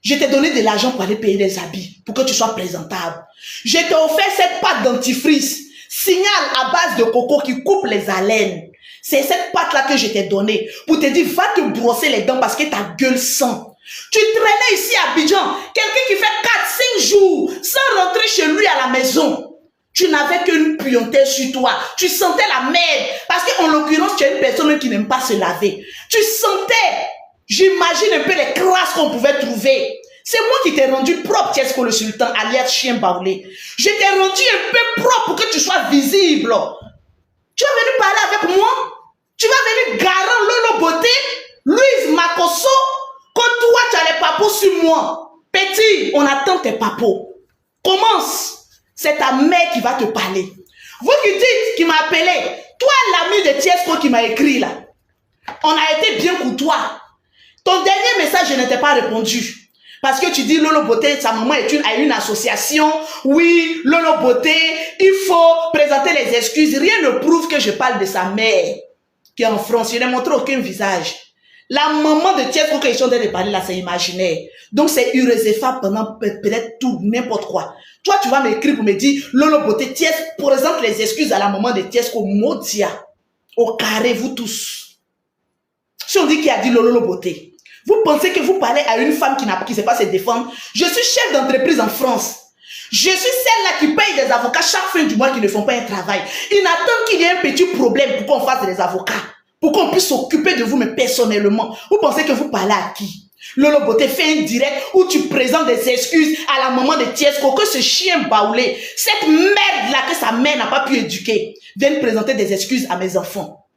Je t'ai donné de l'argent pour aller payer des habits, pour que tu sois présentable. Je t'ai offert cette pâte dentifrice, signal à base de coco qui coupe les haleines. C'est cette pâte-là que je t'ai donnée pour te dire, va te brosser les dents parce que ta gueule sent. Tu traînais ici à Abidjan, quelqu'un qui fait 4-5 jours sans rentrer chez lui à la maison. Tu n'avais qu'une puanteur sur toi. Tu sentais la merde. Parce qu'en l'occurrence, tu es une personne qui n'aime pas se laver. Tu sentais, j'imagine un peu les crasses qu'on pouvait trouver. C'est moi qui t'ai rendu propre, Tiesco le Sultan, alias chien baoulé. Je t'ai rendu un peu propre pour que tu sois visible. Tu vas venir parler avec moi? Tu vas venir garant Lolo Beauté, Louise Makosso, quand toi tu as les papos sur moi. Petit, on attend tes papos. Commence. C'est ta mère qui va te parler. Vous qui dites, qui m'a appelé, toi l'ami de Tiesco qui m'a écrit là, on a été bien courtois. Ton dernier message, je ne t'ai pas répondu. Parce que tu dis Lolo Beauté, sa maman a une association. Oui, Lolo Beauté, il faut présenter les excuses. Rien ne prouve que je parle de sa mère qui est en France. Je n'ai montré aucun visage. La maman de Tiesco que je suis en train de parler là, c'est imaginaire. Donc c'est irréséfable pendant peut-être tout, n'importe quoi. Toi, tu vas m'écrire pour me dire, Lolo Beauté, Tiesco présente les excuses à la maman de Tiesco, Modia, au carré, vous tous. Si on dit qui a dit Lolo Beauté, vous pensez que vous parlez à une femme qui ne sait pas se défendre? Je suis chef d'entreprise en France. Je suis celle-là qui paye des avocats chaque fin du mois qui ne font pas un travail. Ils n'attendent qu'il y ait un petit problème pour qu'on fasse des avocats. Pour qu'on puisse s'occuper de vous, mais personnellement. Vous pensez que vous parlez à qui? Lolo Beauté fait un direct où tu présentes des excuses à la maman de Tiesco, que ce chien baoulé, cette merde-là que sa mère n'a pas pu éduquer, vienne présenter des excuses à mes enfants.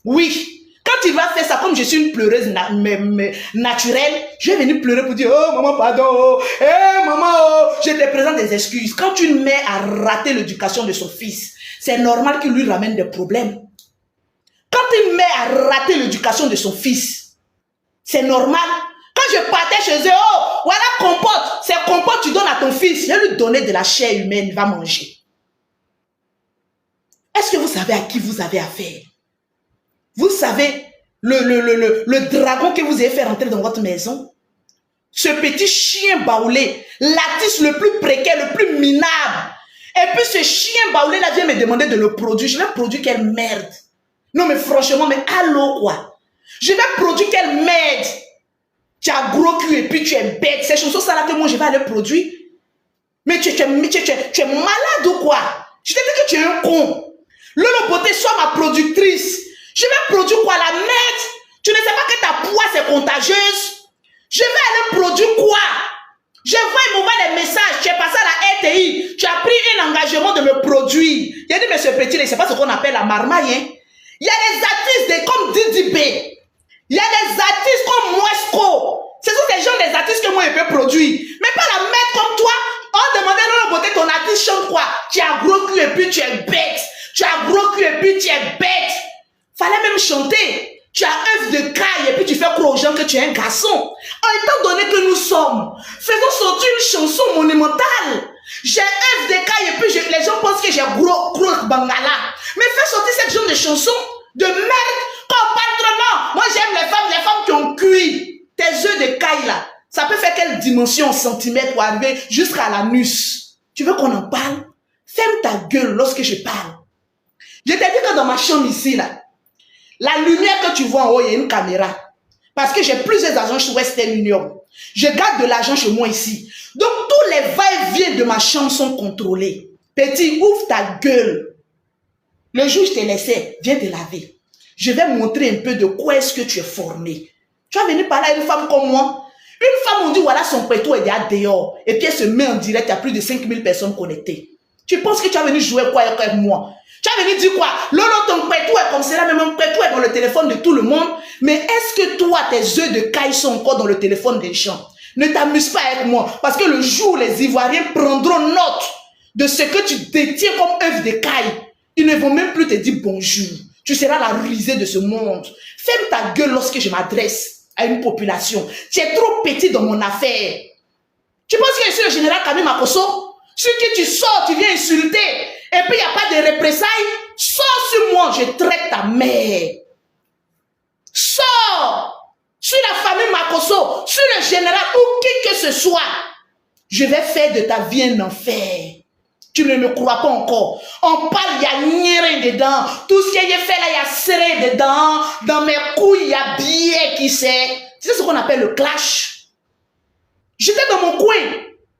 Oui. Quand il va faire ça, comme je suis une pleureuse naturelle, je vais venir pleurer pour dire, oh maman, pardon, oh, hey, maman, oh, je te présente des excuses. Quand une mère a raté l'éducation de son fils, c'est normal qu'il lui ramène des problèmes. Quand une mère a raté l'éducation de son fils, c'est normal. Quand je partais chez eux, oh, voilà compote, c'est compote, tu donnes à ton fils. Je vais lui donner de la chair humaine, il va manger. Est-ce que vous savez à qui vous avez affaire? Vous savez, le dragon que vous avez fait rentrer dans votre maison, ce petit chien baoulé, l'artiste le plus précaire, le plus minable. Et puis ce chien baoulé là vient me demander de le produire. Je vais produire quelle merde? Non mais franchement, mais allô quoi? Je vais produire quelle merde? Tu as gros cul et puis tu es bête. Ces chansons ça là que moi je vais aller produire. Mais tu es malade ou quoi? Je t'ai dit que tu es un con. Lolo Beauté, sois ma productrice. Je vais produire quoi, la merde? Tu ne sais pas que ta poisse est contagieuse? Je vais aller produire quoi? Je vois, il m'envoie des messages. Tu es passé à la RTI. Tu as pris un engagement de me produire. Il a dit, mais ce petit, là, c'est pas ce qu'on appelle la marmaille. Hein? Il y a des artistes comme Didi B. Il y a des artistes comme Moesco. Ce sont des gens, des artistes que moi, je peux produire. Mais pas la merde comme toi. On demandait à Lolo Beauté, ton artiste chante quoi? Tu as gros cul et puis tu es bête. Tu as gros cul et puis tu es bête. Fallait même chanter. Tu as œuf de caille et puis tu fais croire aux gens que tu es un garçon. Étant donné que nous sommes, faisons sortir une chanson monumentale. J'ai œuf de caille et puis les gens pensent que j'ai gros bangala. Mais fais sortir cette genre de chanson de merde. Quand on parle trop, non. Moi j'aime les femmes qui ont cuit. Tes œufs de caille là, ça peut faire quelle dimension en centimètres pour arriver jusqu'à l'anus? Tu veux qu'on en parle? Ferme ta gueule lorsque je parle. Je t'ai dit que dans ma chambre ici là, la lumière que tu vois en haut, il y a une caméra. Parce que j'ai plusieurs agents chez Western Union. Je garde de l'argent chez moi ici. Donc, tous les va-et-vient de ma chambre sont contrôlés. Petit, ouvre ta gueule. Le jour où je t'ai laissé, viens te laver. Je vais montrer un peu de quoi est-ce que tu es formé. Tu vas venir parler à une femme comme moi. Une femme, on dit, voilà, son pétou est déjà dehors. Et puis elle se met en direct, il y a plus de 5000 personnes connectées. Tu penses que tu vas venir jouer quoi avec moi? Tu vas venir dire quoi? Lolo, ton pétou est comme cela, mais mon pétou est dans le téléphone de tout le monde. Mais est-ce que toi, tes œufs de caille sont encore dans le téléphone des gens? Ne t'amuse pas avec moi. Parce que le jour où les Ivoiriens prendront note de ce que tu détiens comme œuf de caille, ils ne vont même plus te dire bonjour. Tu seras la risée de ce monde. Ferme ta gueule lorsque je m'adresse à une population. Tu es trop petit dans mon affaire. Tu penses que je suis le général Kami Makosso? Celui que tu sors, tu viens insulter. Et puis il n'y a pas de représailles. Sors sur moi, je traite ta mère. Sors sur la famille Makosso, sur le général ou qui que ce soit. Je vais faire de ta vie un enfer. Tu ne me crois pas encore. On parle, il y a nieré dedans. Tout ce qui est fait là, il y a serré dedans. Dans mes couilles, il y a billet qui sait. C'est ce qu'on appelle le clash. J'étais dans mon coin.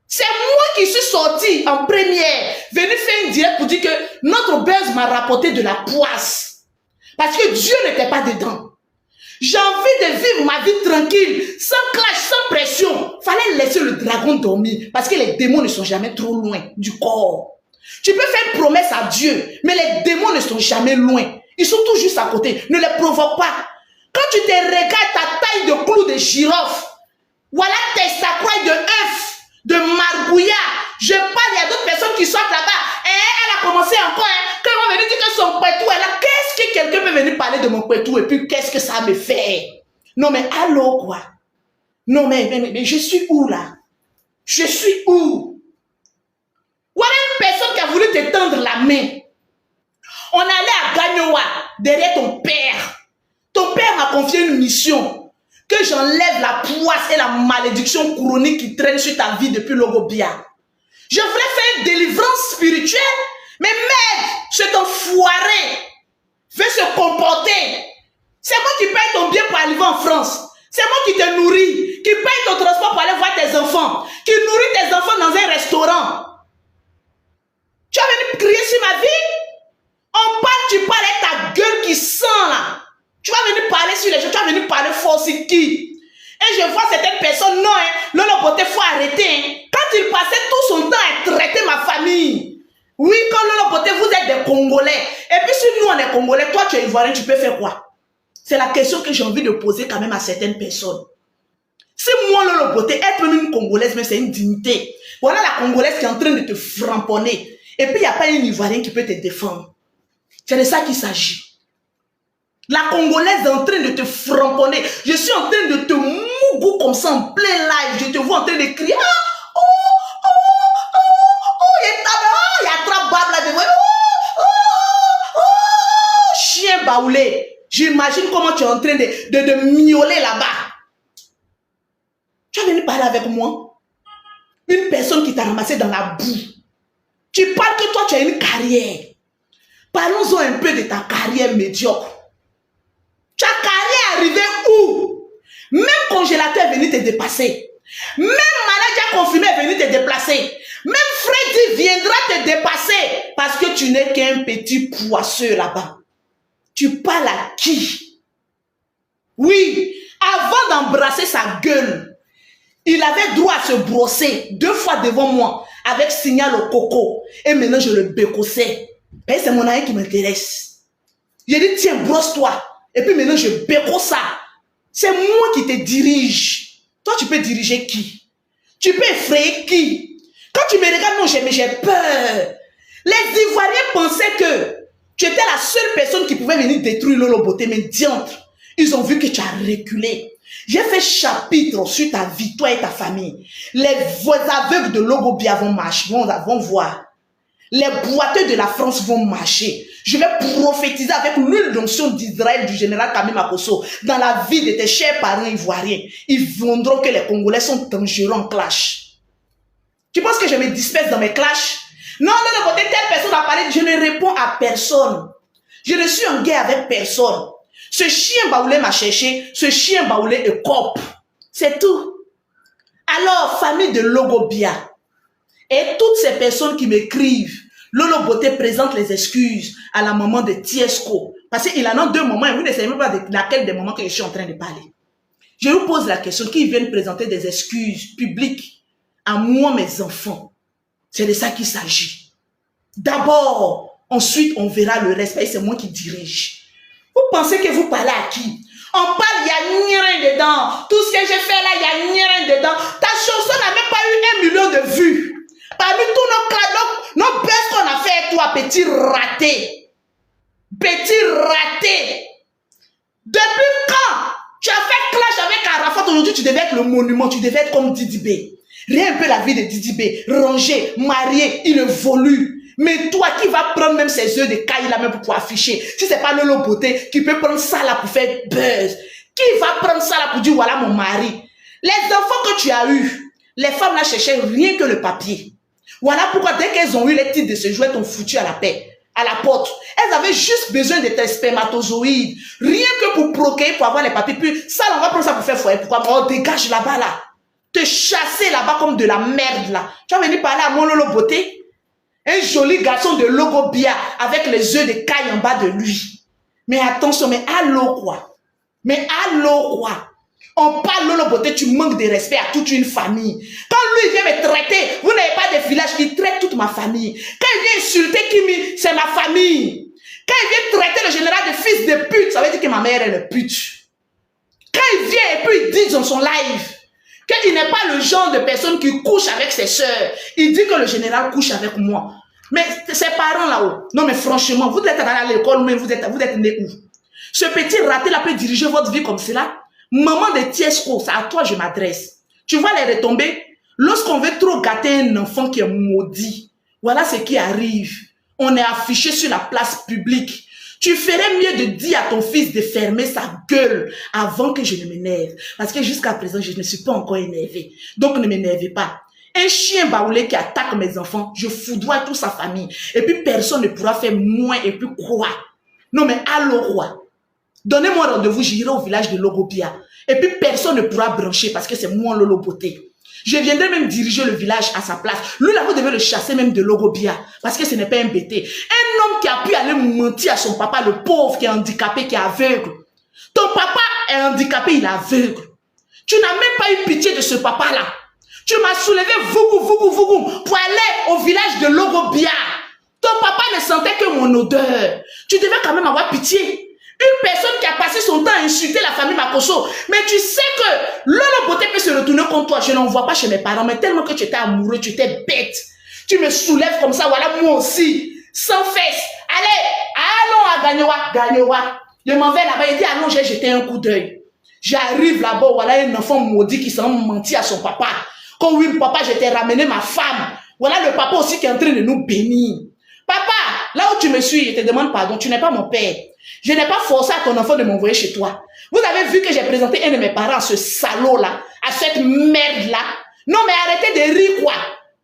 C'est moi qui suis sorti en première. Venu faire une direct pour dire que notre buzz m'a rapporté de la poisse. Parce que Dieu n'était pas dedans. J'ai envie de vivre ma vie tranquille, sans clash, sans pression. Fallait laisser le dragon dormir, parce que les démons ne sont jamais trop loin du corps. Tu peux faire une promesse à Dieu, mais les démons ne sont jamais loin. Ils sont tout juste à côté. Ne les provoque pas. Quand tu te regardes ta taille de clou de girofle, voilà tes sacroilles de œufs, de margouillat. Je parle, il y a d'autres personnes qui sortent là-bas. Elle a commencé encore. Quand on va venir dire que son pétou est là, qu'est-ce que quelqu'un peut venir parler de mon pétou et puis qu'est-ce que ça me fait? Non mais allô quoi? Non mais je suis où là? Je suis où? Voilà une personne qui a voulu te tendre la main. On allait à Gagnoa, derrière ton père. Ton père m'a confié une mission. Que j'enlève la poisse et la malédiction chronique qui traîne sur ta vie depuis Logobia. Je voulais faire une délivrance spirituelle. Mais merde, cet enfoiré veut se comporter. C'est moi qui paye ton billet pour arriver en France. C'est moi qui te nourris, qui paye ton transport pour aller voir tes enfants, qui nourrit tes enfants dans un restaurant. Tu vas venir crier sur ma vie? On parle, tu parles avec ta gueule qui sent là. Tu vas venir parler sur les gens, tu vas venir parler fort sur qui? Et je vois certaines personnes, non, Lolo Beauté, il faut arrêter. Hein. Quand il passait tout son temps à traiter ma famille. Oui, quand Lolo Beauté, vous êtes des Congolais. Et puis si nous, on est Congolais, toi, tu es Ivoirien, tu peux faire quoi? C'est la question que j'ai envie de poser quand même à certaines personnes. Si moi, Lolo Beauté, être même une Congolaise, mais c'est une dignité. Voilà la Congolaise qui est en train de te framponner. Et puis, il n'y a pas un Ivoirien qui peut te défendre. C'est de ça qu'il s'agit. La Congolaise est en train de te framponner. Je suis en train de te mougou comme ça en plein live. Je te vois en train de crier. Il y a trop barbe là devant. Chien baoulé. J'imagine comment tu es en train de miauler là-bas. Tu vas venir parler avec moi. Une personne qui t'a ramassé dans la boue. Tu parles que toi tu as une carrière. Parlons-en un peu de ta carrière médiocre. Ta carrière est arrivée où? Même congélateur est venu te dépasser. Même manager confirmé est venu te déplacer. Même Freddy viendra te dépasser. Parce que tu n'es qu'un petit poisseux là-bas. Tu parles à qui? Oui, avant d'embrasser sa gueule, il avait droit à se brosser 2 fois devant moi avec signal au coco. Et maintenant je le bécossais. Et c'est mon ami qui m'intéresse. J'ai dit tiens, brosse-toi. Et puis maintenant, je bécosse ça. C'est moi qui te dirige. Toi, tu peux diriger qui? Tu peux effrayer qui? Quand tu me regardes, non, j'ai peur. Les Ivoiriens pensaient que tu étais la seule personne qui pouvait venir détruire Lolo Beauté. Mais diantre, ils ont vu que tu as reculé. J'ai fait chapitre sur ta vie, toi et ta famille. Les aveugles de Logobia vont marcher, vont voir. Les boiteux de la France vont marcher. Je vais prophétiser avec l'huile d'onction d'Israël du général Kami Makosso dans la vie de tes chers parents ivoiriens. Ils vendront que les Congolais sont dangereux en clash. Tu penses que je me disperse dans mes clashs? Non, non, non, telle personne a parlé, je ne réponds à personne. Je ne suis en guerre avec personne. Ce chien baoulé m'a cherché, ce chien baoulé est cop. C'est tout. Alors, famille de Logobia, et toutes ces personnes qui m'écrivent, Lolo Beauté présente les excuses à la maman de Tiesco. Parce qu'il en a deux mamans et vous ne savez même pas de laquelle des mamans que je suis en train de parler. Je vous pose la question, qui viennent présenter des excuses publiques à moi, mes enfants? C'est de ça qu'il s'agit. D'abord, ensuite, on verra le reste. C'est moi qui dirige. Vous pensez que vous parlez à qui? On parle, il n'y a rien dedans. Tout ce que j'ai fait là, il n'y a rien dedans. Ta chanson n'a même pas eu 1 million de vues. Parmi tous nos buzz qu'on a fait, toi, petit raté. Petit raté. Depuis quand tu as fait clash avec Arafat? Aujourd'hui, tu devais être le monument. Tu devais être comme Didi B. Rien un peu la vie de Didi B. Rangé, marié, il évolue. Mais toi qui vas prendre même ses œufs de caille là même pour pouvoir afficher. Si c'est pas Lolo Beauté qui peut prendre ça là pour faire buzz. Qui va prendre ça là pour dire voilà mon mari. Les enfants que tu as eus, les femmes là cherchaient rien que le papier. Voilà pourquoi dès qu'elles ont eu les titres de ce jouet, t'ont foutu à la paix, à la porte. Elles avaient juste besoin de tes spermatozoïdes. Rien que pour procréer, pour avoir les papiers. Puis ça, on va prendre ça pour faire foyer. Pourquoi? On dégage là-bas là. Te chasser là-bas comme de la merde là. Tu vas venir parler à mon Lolo Beauté? Un joli garçon de logo bia avec les œufs de caille en bas de lui. Mais attention, mais allô quoi? Mais allô quoi? On parle Lolo Beauté, tu manques de respect à toute une famille. Quand lui vient me traiter, vous n'avez pas de village, il traite toute ma famille. Quand il vient insulter Kimi, c'est ma famille. Quand il vient traiter le général de fils de pute, ça veut dire que ma mère est le pute. Quand il vient et puis il dit dans son live qu'il n'est pas le genre de personne qui couche avec ses soeurs. Il dit que le général couche avec moi. Mais ses parents là-haut, non mais franchement, vous êtes allé à l'école, mais vous êtes né où? Ce petit raté là peut diriger votre vie comme cela? Maman de Tiesco, c'est à toi je m'adresse. Tu vois les retombées? Lorsqu'on veut trop gâter un enfant qui est maudit, voilà ce qui arrive. On est affiché sur la place publique. Tu ferais mieux de dire à ton fils de fermer sa gueule avant que je ne m'énerve. Parce que jusqu'à présent, je ne suis pas encore énervé. Donc ne m'énervez pas. Un chien baoulé qui attaque mes enfants, je foudroie toute sa famille. Et puis personne ne pourra faire moins et puis quoi? Non mais allô quoi? Donnez-moi rendez-vous, j'irai au village de Logopia. Et puis personne ne pourra brancher parce que c'est moi Lolo Beauté. Je viendrai même diriger le village à sa place. Lui là, vous devez le chasser même de Logopia. Parce que ce n'est pas un bêté. Un homme qui a pu aller mentir à son papa, le pauvre qui est handicapé, qui est aveugle. Ton papa est handicapé, il est aveugle. Tu n'as même pas eu pitié de ce papa-là. Tu m'as soulevé vougou pour aller au village de Logopia. Ton papa ne sentait que mon odeur. Tu devais quand même avoir pitié. Une personne qui a passé son temps à insulter la famille Makoso. Mais tu sais que Lolo Beauté peut se retourner contre toi. Je n'en vois pas chez mes parents. Mais tellement que tu étais amoureux, tu étais bête. Tu me soulèves comme ça. Voilà, moi aussi. Sans fesses. Allez, allons à Gagnewa. Je m'en vais là-bas. Il dit, allons, j'ai jeté un coup d'œil. J'arrive là-bas. Voilà un enfant maudit qui s'en mentit à son papa. Quand oui, papa, je t'ai ramené ma femme. Voilà le papa aussi qui est en train de nous bénir. Papa, là où tu me suis, je te demande pardon. Tu n'es pas mon père. Je n'ai pas forcé à ton enfant de m'envoyer chez toi. Vous avez vu que j'ai présenté un de mes parents à ce salaud-là, à cette merde-là. Non, mais arrêtez de rire, quoi.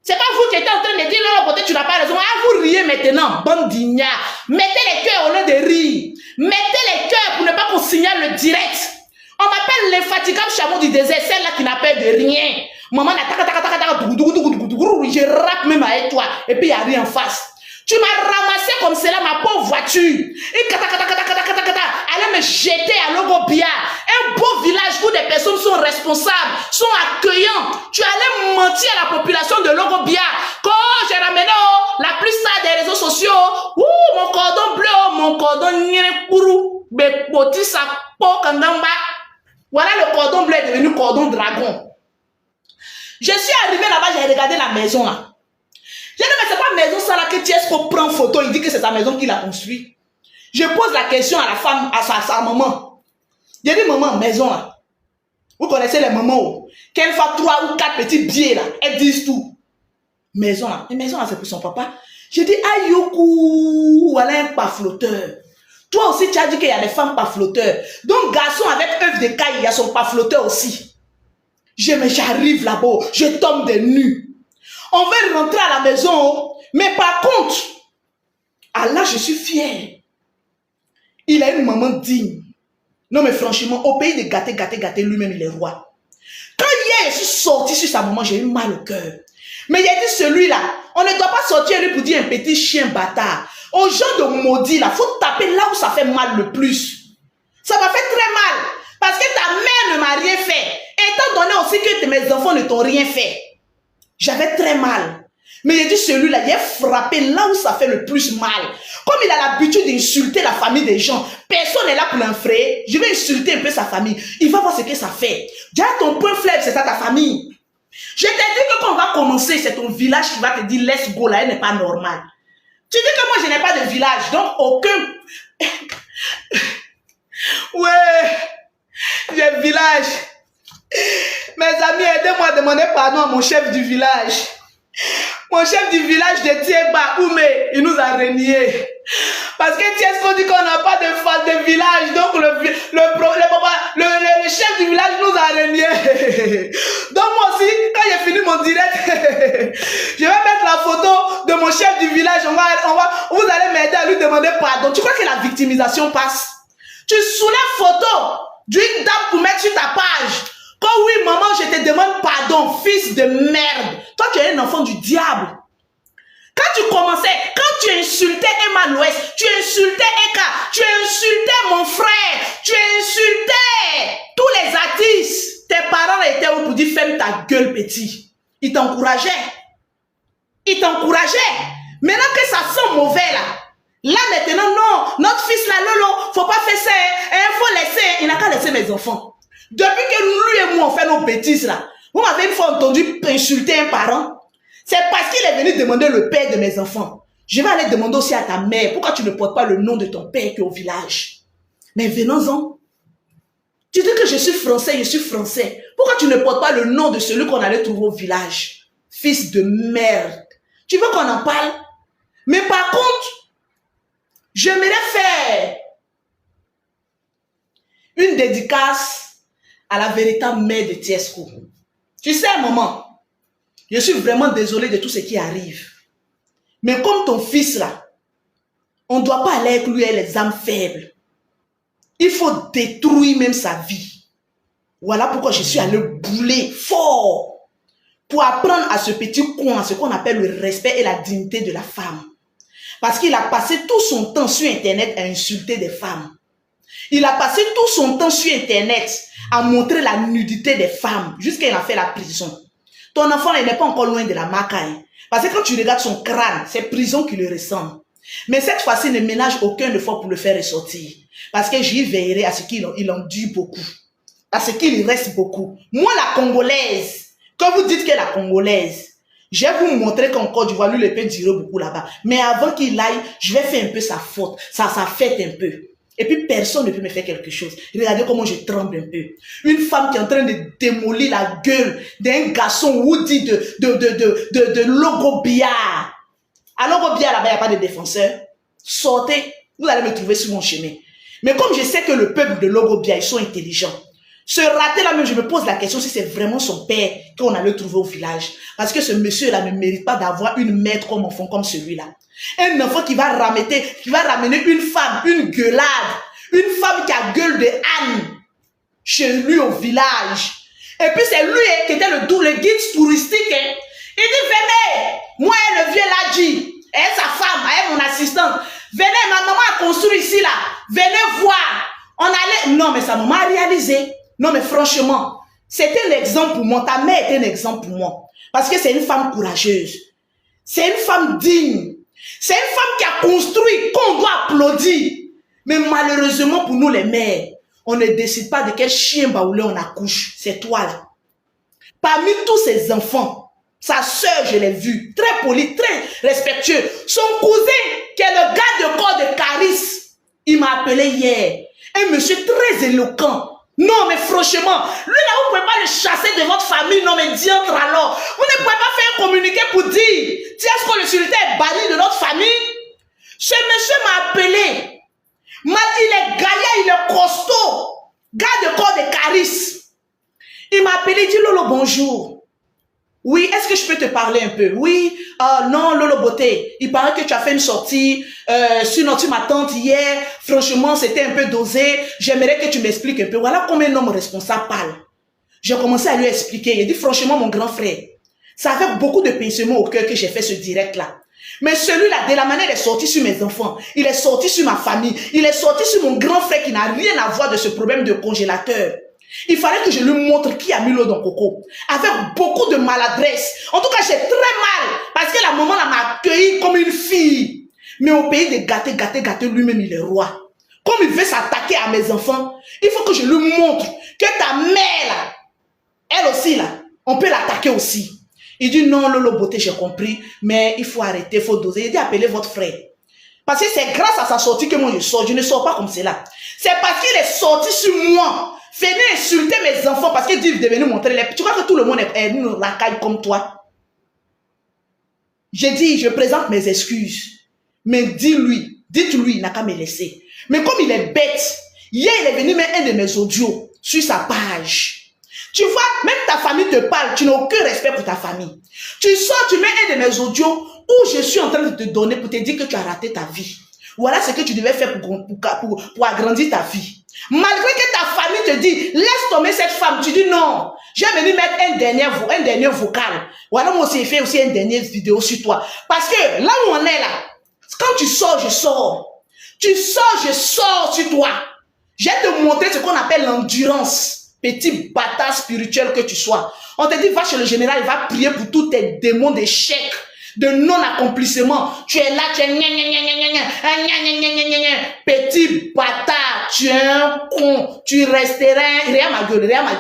C'est pas vous qui êtes en train de dire, non, peut-être tu n'as pas raison. Ah, vous riez maintenant, bande d'ignards. Mettez les cœurs au lieu de rire. Mettez les cœurs pour ne pas qu'on signale le direct. On m'appelle l'infatigable chameau du désert, celle-là qui n'a peur de rien. Maman, je rappe même avec toi. Et puis il n'y a rien en face. Tu m'as ramassé comme cela, ma pauvre voiture. Et allez me jeter à Logopia. Un beau village où des personnes sont responsables, sont accueillantes. Tu allais mentir à la population de Logopia. Quand j'ai ramené la plus ça des réseaux sociaux. Ouh, mon cordon bleu, mon cordon nyerekourou. Voilà, le cordon bleu est devenu cordon dragon. Je suis arrivé là-bas, j'ai regardé la maison là. J'ai dit, mais c'est pas maison ça là que Tiesco prend photo, il dit que c'est sa maison qu'il a construit. Je pose la question à la femme, à sa maman. J'ai dit, maman, maison là. Vous connaissez les mamans, qu'elle fait 3 ou 4 petits billets là, elles disent tout. Maison là, et maison là c'est pour son papa. J'ai dit, aïe, voilà un pas flotteur. Toi aussi tu as dit qu'il y a des femmes pas flotteurs. Donc garçon avec œuf de caille, il y a son pas flotteur aussi. J'arrive là-bas, je tombe des nues. On veut rentrer à la maison, mais par contre, Allah, je suis fier. Il a une maman digne. Non, mais franchement, au pays de gâter, lui-même, il est roi. Quand hier, je suis sorti sur sa maman, j'ai eu mal au cœur. Mais il a dit celui-là, On ne doit pas sortir lui pour dire un petit chien bâtard. Aux gens de maudits, là, faut taper là où ça fait mal le plus. Ça m'a fait très mal. Parce que ta mère ne m'a rien fait. Étant donné aussi que mes enfants ne t'ont rien fait. J'avais très mal. Mais il dit celui-là, il est frappé là où ça fait le plus mal. Comme il a l'habitude d'insulter la famille des gens, personne n'est là pour l'infrayer. Je vais insulter un peu sa famille. Il va voir ce que ça fait. Déjà, ton point faible, c'est ça, ta famille. Je t'ai dit que quand on va commencer, c'est ton village qui va te dire, let's go, là, elle n'est pas normale. Tu dis que moi, je n'ai pas de village, donc aucun... Ouais, j'ai un village. Mes amis, aidez-moi à demander pardon à mon chef du village. Mon chef du village de Thieba, Oumé, il nous a reniés. Parce que Thiesco dit qu'on n'a pas de village, donc le chef du village nous a reniés. Donc moi aussi, quand j'ai fini mon direct, je vais mettre la photo de mon chef du village. Vous allez m'aider à lui demander pardon. Tu crois que la victimisation passe? Tu soulèves photo d'une dame pour mettre sur ta page. Quand oui, maman, je te demande pardon, fils de merde. Toi, tu es un enfant du diable. Quand tu commençais, quand tu insultais Emma Louest, tu insultais Eka, tu insultais mon frère, tu insultais tous les artistes. Tes parents étaient où pour dire ferme ta gueule, petit. Ils t'encourageaient. Ils t'encourageaient. Maintenant que ça sent mauvais là. Là maintenant, non, notre fils là, Lolo, faut pas faire ça, il faut laisser. Il n'a qu'à laisser mes enfants. Depuis que lui et moi on fait nos bêtises là, vous m'avez une fois entendu insulter un parent. C'est parce qu'il est venu demander le père de mes enfants. Je vais aller demander aussi à ta mère, pourquoi tu ne portes pas le nom de ton père qui est au village? Mais venons-en. Tu dis que je suis français, je suis français. Pourquoi tu ne portes pas le nom de celui qu'on allait trouver au village? Fils de merde. Tu veux qu'on en parle? Mais par contre, j'aimerais faire une dédicace à la véritable mère de Thiesco. Tu sais, maman, je suis vraiment désolé de tout ce qui arrive. Mais comme ton fils là, on ne doit pas aller inclure les âmes faibles. Il faut détruire même sa vie. Voilà pourquoi je suis allé bouler fort pour apprendre à ce petit con, à ce qu'on appelle le respect et la dignité de la femme. Parce qu'il a passé tout son temps sur Internet à insulter des femmes. Il a passé tout son temps sur Internet à montrer la nudité des femmes jusqu'à il a fait la prison. Ton enfant n'est pas encore loin de la macaille. Parce que quand tu regardes son crâne, c'est prison qui lui ressemble. Mais cette fois-ci, ne ménage aucun effort pour le faire ressortir. Parce que j'y veillerai à ce qu'il en dure beaucoup. À ce qu'il reste beaucoup. Moi, la Congolaise, quand vous dites que la Congolaise, je vais vous montrer qu'en Côte d'Ivoire, lui, le peut durer beaucoup là-bas. Mais avant qu'il aille, je vais faire un peu sa faute, sa fête un peu. Et puis, personne ne peut me faire quelque chose. Regardez comment je tremble un peu. Une femme qui est en train de démolir la gueule d'un garçon Woody de Logo Biard. À Logo Biard, là-bas, il n'y a pas de défenseur. Sortez, vous allez me trouver sur mon chemin. Mais comme je sais que le peuple de Logo Biard, ils sont intelligents. Ce raté-là, même, je me pose la question si c'est vraiment son père qu'on allait trouver au village. Parce que ce monsieur-là ne mérite pas d'avoir une mère comme enfant comme celui-là. Un enfant qui va ramener une femme, une gueulade, une femme qui a gueule de âne chez lui au village. Et puis c'est lui qui était le guide touristique. Il dit, venez, moi et le vieux l'a dit, et sa femme, et mon assistante, venez, ma maman a construit ici là, venez voir. On allait, non mais sa maman a réalisé. Non mais franchement, c'était l'exemple pour moi, ta mère était un exemple pour moi. Parce que c'est une femme courageuse. C'est une femme digne. C'est une femme qui a construit, qu'on doit applaudir. Mais malheureusement pour nous les mères, on ne décide pas de quel chien baoulé on accouche. C'est toi là. Parmi tous ces enfants, sa soeur, je l'ai vue, très polie, très respectueux. Son cousin, qui est le gars de corps de Caris, il m'a appelé hier. Un monsieur très éloquent. Non, mais franchement, lui là, vous ne pouvez pas le chasser de votre famille. Non, mais diantre alors. Vous ne pouvez pas faire un communiqué pour dire, tiens, est-ce que le sultan est banni de notre famille? Ce monsieur m'a appelé. M'a dit, il est gaillard, il est costaud. Gars de corps de Caris. Il m'a appelé, il dit, Lolo, bonjour. Oui, est-ce que je peux te parler un peu? Oui, non, Lolo Beauté, il paraît que tu as fait une sortie sur ma tante hier. Franchement, c'était un peu dosé. J'aimerais que tu m'expliques un peu. Voilà comment un homme responsable parle. J'ai commencé à lui expliquer. Il dit, franchement, mon grand frère, C'est avec beaucoup de pincement au cœur que j'ai fait ce direct-là. Mais celui-là, de la manière, il est sorti sur mes enfants, il est sorti sur ma famille, il est sorti sur mon grand frère qui n'a rien à voir de ce problème de congélateur. Il fallait que je lui montre qui a mis l'eau dans Coco. Avec beaucoup de maladresse. En tout cas, j'ai très mal. Parce que la maman m'a accueilli comme une fille. Mais au pays de gâter, lui-même, il est roi. Comme il veut s'attaquer à mes enfants, il faut que je lui montre que ta mère, là, elle aussi, là, on peut l'attaquer aussi. Il dit non, Lolo Beauté, j'ai compris, mais il faut arrêter, il faut doser. Il dit appelez votre frère. Parce que c'est grâce à sa sortie que moi je sors. Je ne sors pas comme cela. C'est parce qu'il est sorti sur moi. Venez insulter mes enfants parce qu'il dit de venir montrer les... Tu crois que tout le monde est une racaille comme toi? J'ai dit, je présente mes excuses. Mais dites-lui, il n'a qu'à me laisser. Mais comme il est bête, hier il est venu mettre un de mes audios sur sa page. Tu vois, même ta famille te parle, tu n'as aucun respect pour ta famille. Tu sors, tu mets un de mes audios où je suis en train de te donner pour te dire que tu as raté ta vie. Voilà ce que tu devais faire pour agrandir ta vie. Malgré que ta famille te dit, laisse tomber cette femme, tu dis non. J'ai venu mettre un dernier vocal. Voilà, moi aussi, j'ai fait aussi une dernière vidéo sur toi. Parce que là où on est là, quand tu sors, je sors. Tu sors, je sors sur toi. Je vais te montrer ce qu'on appelle l'endurance. Petit bâtard spirituel que tu sois. On te dit, va chez le général, il va prier pour tous tes démons d'échec, de non-accomplissement. Tu es là, tu es petit bâtard, tu es un con, tu resteras, regarde ma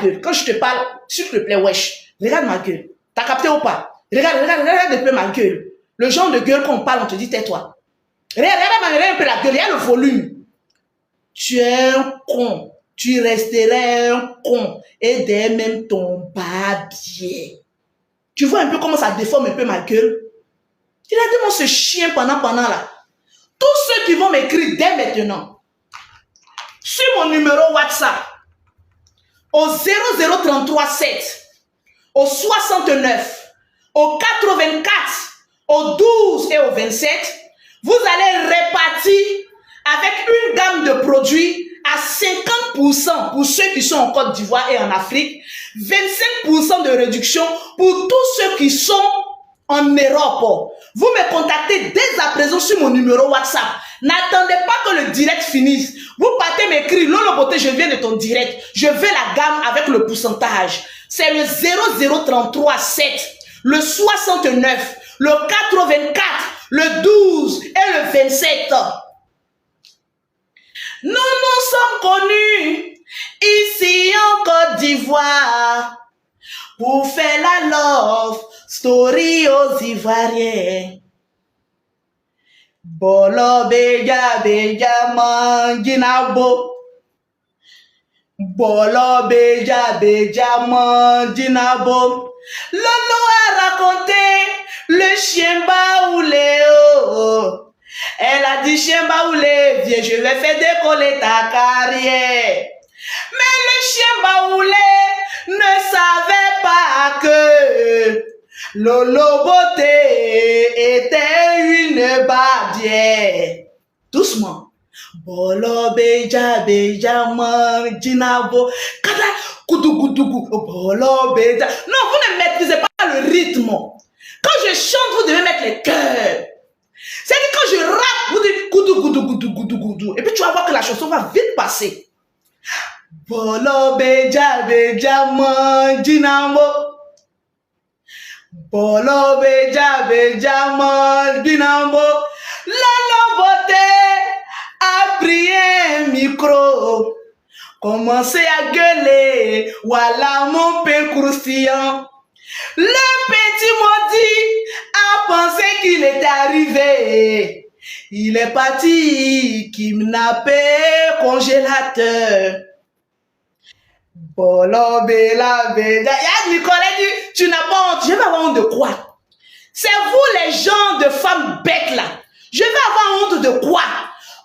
gueule. Quand je te parle, s'il te plaît, wesh, regarde ma gueule. T'as capté ou pas? Regarde un peu ma gueule. Le genre de gueule qu'on parle, on te dit, tais-toi. Regarde un peu la gueule, il y a le volume. Tu es un con. Tu resterais un con et derrière même ton barbier. Tu vois un peu comment ça déforme un peu ma gueule? Il a tellement ce chien pendant là. Tous ceux qui vont m'écrire dès maintenant, sur mon numéro WhatsApp, au 00337, au 69, au 84, au 12 et au 27, vous allez répartir avec une gamme de produits à 50% pour ceux qui sont en Côte d'Ivoire et en Afrique, 25% de réduction pour tous ceux qui sont en Europe. Vous me contactez dès à présent sur mon numéro WhatsApp. N'attendez pas que le direct finisse. Vous partez m'écrire, Lolo Beauté, je viens de ton direct. Je veux la gamme avec le pourcentage. C'est le 00337, le 69, le 84, le 12 et le 27. Nous sommes connus ici en Côte d'Ivoire pour faire la love story aux Ivoiriens. Bolo beja manginabo. Bolo beja manginabo. Lolo a raconté le chien baoulé. Elle a dit, chien baoulé, viens, je vais faire décoller ta carrière. Mais le chien baoulé ne savait pas que Lolo Beauté était une barbière. Doucement. Bolo beja manginabo. Kada kudugudugu. Bolo beja. Non, vous ne maîtrisez pas le rythme. Quand je chante, vous devez mettre les cœurs. C'est-à-dire quand je rappe, vous dites goudou, goudou, goudou, goudou, goudou. Et puis tu vas voir que la chanson va vite passer. Bolo beja manginabo. Bolo beja manginabo. Lolo Beauté a pris un micro. Commencez à gueuler. Voilà mon pain croustillant. Le petit maudit a pensé qu'il était arrivé. Il est parti kidnapper congélateur. Bolo bela bela. Nicolas dit, tu n'as pas honte. Je vais avoir honte de quoi? C'est vous les gens de femmes bêtes là. Je vais avoir honte de quoi?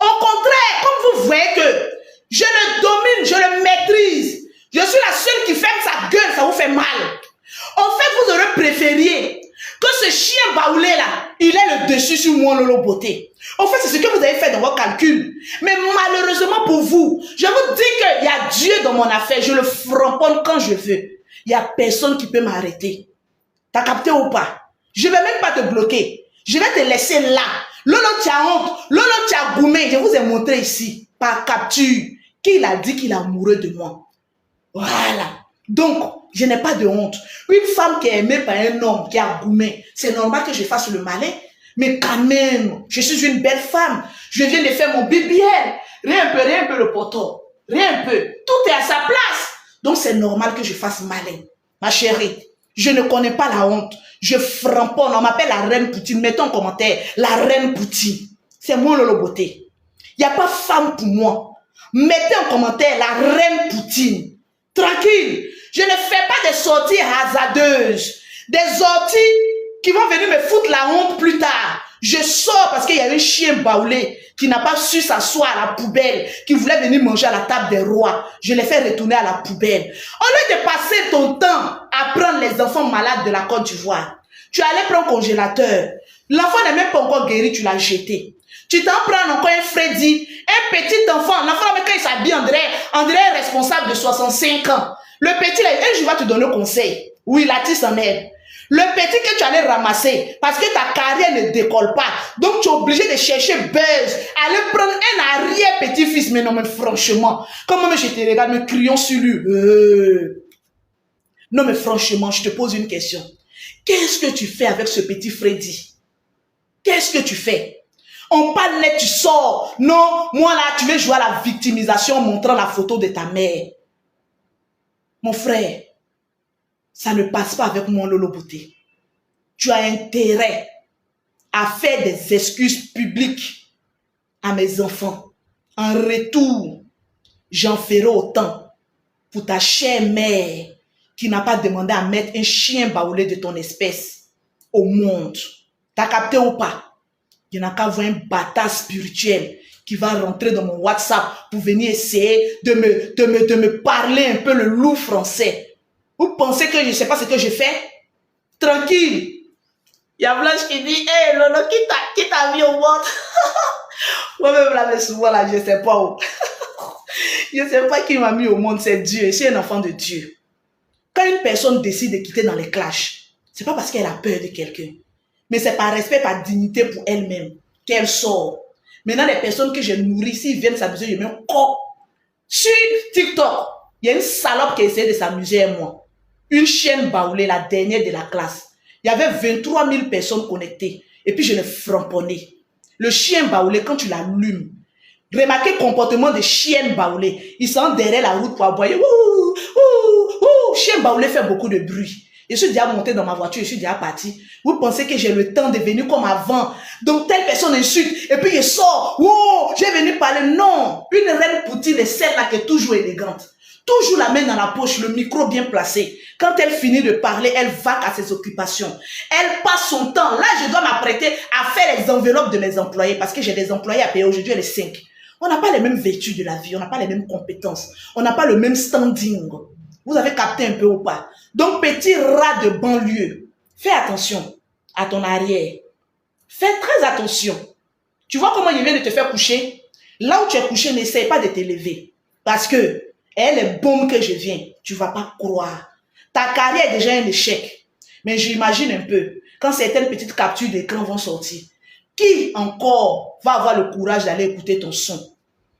Au contraire, comme vous voyez que je le domine, je le maîtrise. Je suis la seule qui ferme sa gueule, ça vous fait mal. En fait, vous aurez préféré que ce chien baoulé là, il ait le dessus sur moi, Lolo Beauté. En fait, c'est ce que vous avez fait dans vos calculs. Mais malheureusement pour vous, je vous dis qu'il y a Dieu dans mon affaire. Je le framponne quand je veux. Il n'y a personne qui peut m'arrêter. T'as capté ou pas? Je vais même pas te bloquer. Je vais te laisser là. Lolo, tu as honte. Lolo, tu as goumé. Je vous ai montré ici, par capture, qu'il a dit qu'il est amoureux de moi. Voilà. Donc, je n'ai pas de honte. Une femme qui est aimée par un homme qui a goumé, c'est normal que je fasse le malin. Mais quand même, je suis une belle femme. Je viens de faire mon BBL. Rien un peu le poteau. Rien un peu. Tout est à sa place. Donc, c'est normal que je fasse malin. Ma chérie, je ne connais pas la honte. Je framponne. On m'appelle la reine Poutine. Mettez en commentaire. La reine Poutine. C'est moi, Lolo Beauté. Il n'y a pas femme pour moi. Mettez en commentaire la reine Poutine. Tranquille. Je ne fais pas des sorties hasardeuses. Des sorties qui vont venir me foutre la honte plus tard. Je sors parce qu'il y a un chien baoulé qui n'a pas su s'asseoir à la poubelle, qui voulait venir manger à la table des rois. Je l'ai fait retourner à la poubelle. Au lieu de passer ton temps à prendre les enfants malades de la Côte d'Ivoire, tu allais prendre un congélateur. L'enfant n'est même pas encore guéri, tu l'as jeté. Tu t'en prends encore un Freddy, un petit enfant. L'enfant, quand il s'habille, André est responsable de 65 ans. Le petit, là, un jour va te donner conseil. Oui, la tisse en aide. Le petit que tu allais ramasser, parce que ta carrière ne décolle pas. Donc, tu es obligé de chercher buzz. Aller prendre un arrière-petit-fils. Mais non, mais franchement, comment je te regarde, me crions sur lui. Non, mais franchement, je te pose une question. Qu'est-ce que tu fais avec ce petit Freddy? Qu'est-ce que tu fais? On parle net, tu sors. Non, moi là, tu veux jouer à la victimisation en montrant la photo de ta mère. Mon frère, ça ne passe pas avec mon Lolo Beauté. Tu as intérêt à faire des excuses publiques à mes enfants. En retour, j'en ferai autant pour ta chère mère qui n'a pas demandé à mettre un chien baoulé de ton espèce au monde. T'as capté ou pas? Il n'y en a qu'à voir un bâtard spirituel qui va rentrer dans mon WhatsApp pour venir essayer de me parler un peu le loup français. Vous pensez que je ne sais pas ce que je fais? Tranquille. Il y a Blanche qui dit, hey Lolo, qui t'a mis au monde? Moi-même là, mais souvent là, je ne sais pas où. Je ne sais pas qui m'a mis au monde, c'est Dieu. Je suis un enfant de Dieu. Quand une personne décide de quitter dans les clashs, ce n'est pas parce qu'elle a peur de quelqu'un. Mais c'est par respect, par dignité pour elle-même qu'elle sort. Maintenant, les personnes que j'ai nourries, s'ils viennent s'amuser, je mets un corps. Sur TikTok, il y a une salope qui essaie de s'amuser avec moi. Une chienne baoulée, la dernière de la classe. Il y avait 23 000 personnes connectées. Et puis, je l'ai framponné. Le chien baoulé, quand tu l'allumes, remarquez le comportement de chienne baoulée. Ils sont derrière la route pour aboyer. Chien baoulé fait beaucoup de bruit. Je suis déjà monté dans ma voiture, je suis déjà parti. Vous pensez que j'ai le temps de venir comme avant? Donc, telle personne insulte, et puis je sors. Oh, j'ai venu parler. Non, une reine Poutine est celle-là qui est toujours élégante. Toujours la main dans la poche, le micro bien placé. Quand elle finit de parler, elle va à ses occupations. Elle passe son temps. Là, je dois m'apprêter à faire les enveloppes de mes employés parce que j'ai des employés à payer. Aujourd'hui, elle est 5. On n'a pas les mêmes vertus de la vie, on n'a pas les mêmes compétences, on n'a pas le même standing. Vous avez capté un peu ou pas? Donc, petit rat de banlieue, fais attention à ton arrière. Fais très attention. Tu vois comment il vient de te faire coucher? Là où tu es couché, n'essaie pas de te lever. Parce que elle est bombe que je viens. Tu ne vas pas croire. Ta carrière est déjà un échec. Mais j'imagine un peu, quand certaines petites captures d'écran vont sortir, qui encore va avoir le courage d'aller écouter ton son?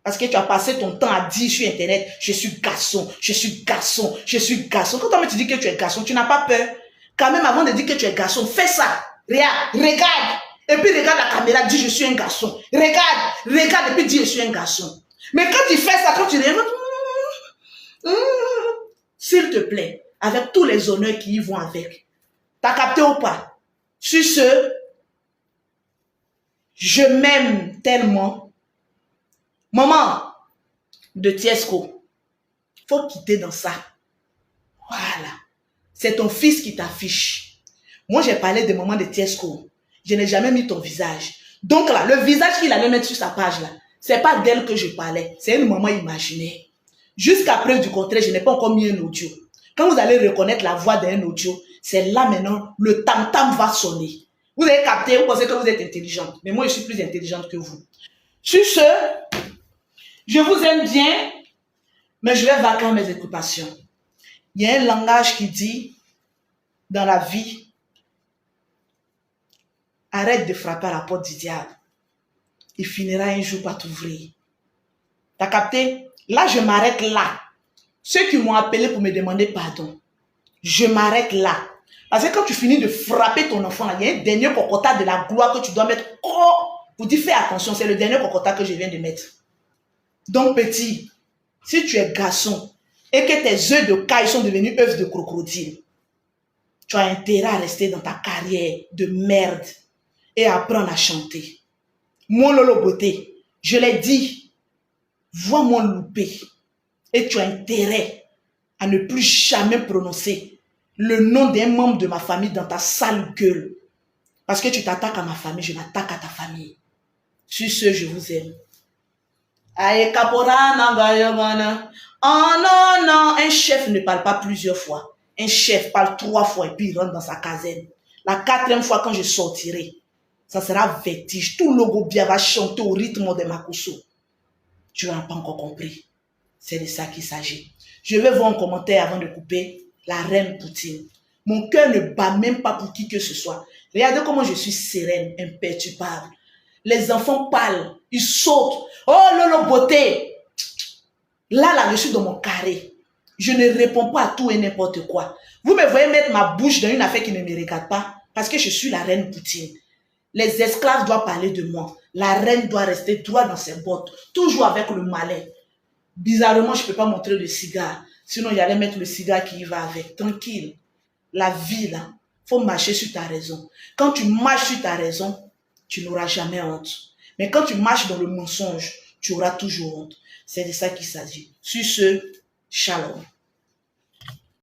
Parce que tu as passé ton temps à dire sur Internet, je suis garçon, je suis garçon, je suis garçon. Quand on te dit que tu es garçon, tu n'as pas peur. Quand même, avant de dire que tu es garçon, fais ça. Regarde. Et puis regarde la caméra, dis je suis un garçon. Regarde, et puis dis je suis un garçon. Mais quand tu fais ça, quand tu regardes, s'il te plaît, avec tous les honneurs qui y vont avec. T'as capté ou pas? Sur ce, je m'aime tellement. Maman de Tiesco, faut quitter dans ça. Voilà. C'est ton fils qui t'affiche. Moi, j'ai parlé de maman de Tiesco. Je n'ai jamais mis ton visage. Donc là, le visage qu'il allait mettre sur sa page là, c'est pas d'elle que je parlais. C'est une maman imaginaire. Jusqu'à preuve du contraire, je n'ai pas encore mis un audio. Quand vous allez reconnaître la voix d'un audio, c'est là maintenant, le tam-tam va sonner. Vous avez capté, vous pensez que vous êtes intelligente. Mais moi, je suis plus intelligente que vous. Sur ce, je vous aime bien, mais je vais vaquer mes occupations. Il y a un langage qui dit, dans la vie, Arrête de frapper à la porte du diable. Il finira un jour par t'ouvrir. T'as capté? Là, je m'arrête là. Ceux qui m'ont appelé pour me demander pardon, je m'arrête là. Parce que quand tu finis de frapper ton enfant, il y a un dernier cocotat de la gloire que tu dois mettre. Oh, pour dire fais attention, c'est le dernier cocotat que je viens de mettre. Donc petit, si tu es garçon et que tes œufs de caille sont devenus œufs de crocodile, tu as intérêt à rester dans ta carrière de merde et apprendre à chanter. Mon Lolo Beauté, je l'ai dit, vois mon loupé et tu as intérêt à ne plus jamais prononcer le nom d'un membre de ma famille dans ta sale gueule. Parce que tu t'attaques à ma famille, je m'attaque à ta famille. Sur ce, je vous aime. Aïe, Kapora, Nangayamana. Oh non, non, un chef ne parle pas plusieurs fois. Un chef parle 3 fois et puis il rentre dans sa caserne. La 4e fois, quand je sortirai, ça sera vertige. Tout le Gobia va chanter au rythme de Makosso. Tu n'as pas encore compris. C'est de ça qu'il s'agit. Je vais voir un commentaire avant de couper. La reine Poutine. Mon cœur ne bat même pas pour qui que ce soit. Regardez comment je suis sereine, imperturbable. Les enfants parlent, ils sautent. Oh, Lolo Beauté. Là, je suis dans mon carré. Je ne réponds pas à tout et n'importe quoi. Vous me voyez mettre ma bouche dans une affaire qui ne me regarde pas parce que je suis la reine Poutine. Les esclaves doivent parler de moi. La reine doit rester droit dans ses bottes, toujours avec le malin. Bizarrement, je ne peux pas montrer le cigare. Sinon, il allait mettre le cigare qui y va avec. Tranquille. La vie, là, il faut marcher sur ta raison. Quand tu marches sur ta raison, tu n'auras jamais honte. Mais quand tu marches dans le mensonge, tu auras toujours honte. C'est de ça qu'il s'agit. Sur ce, shalom.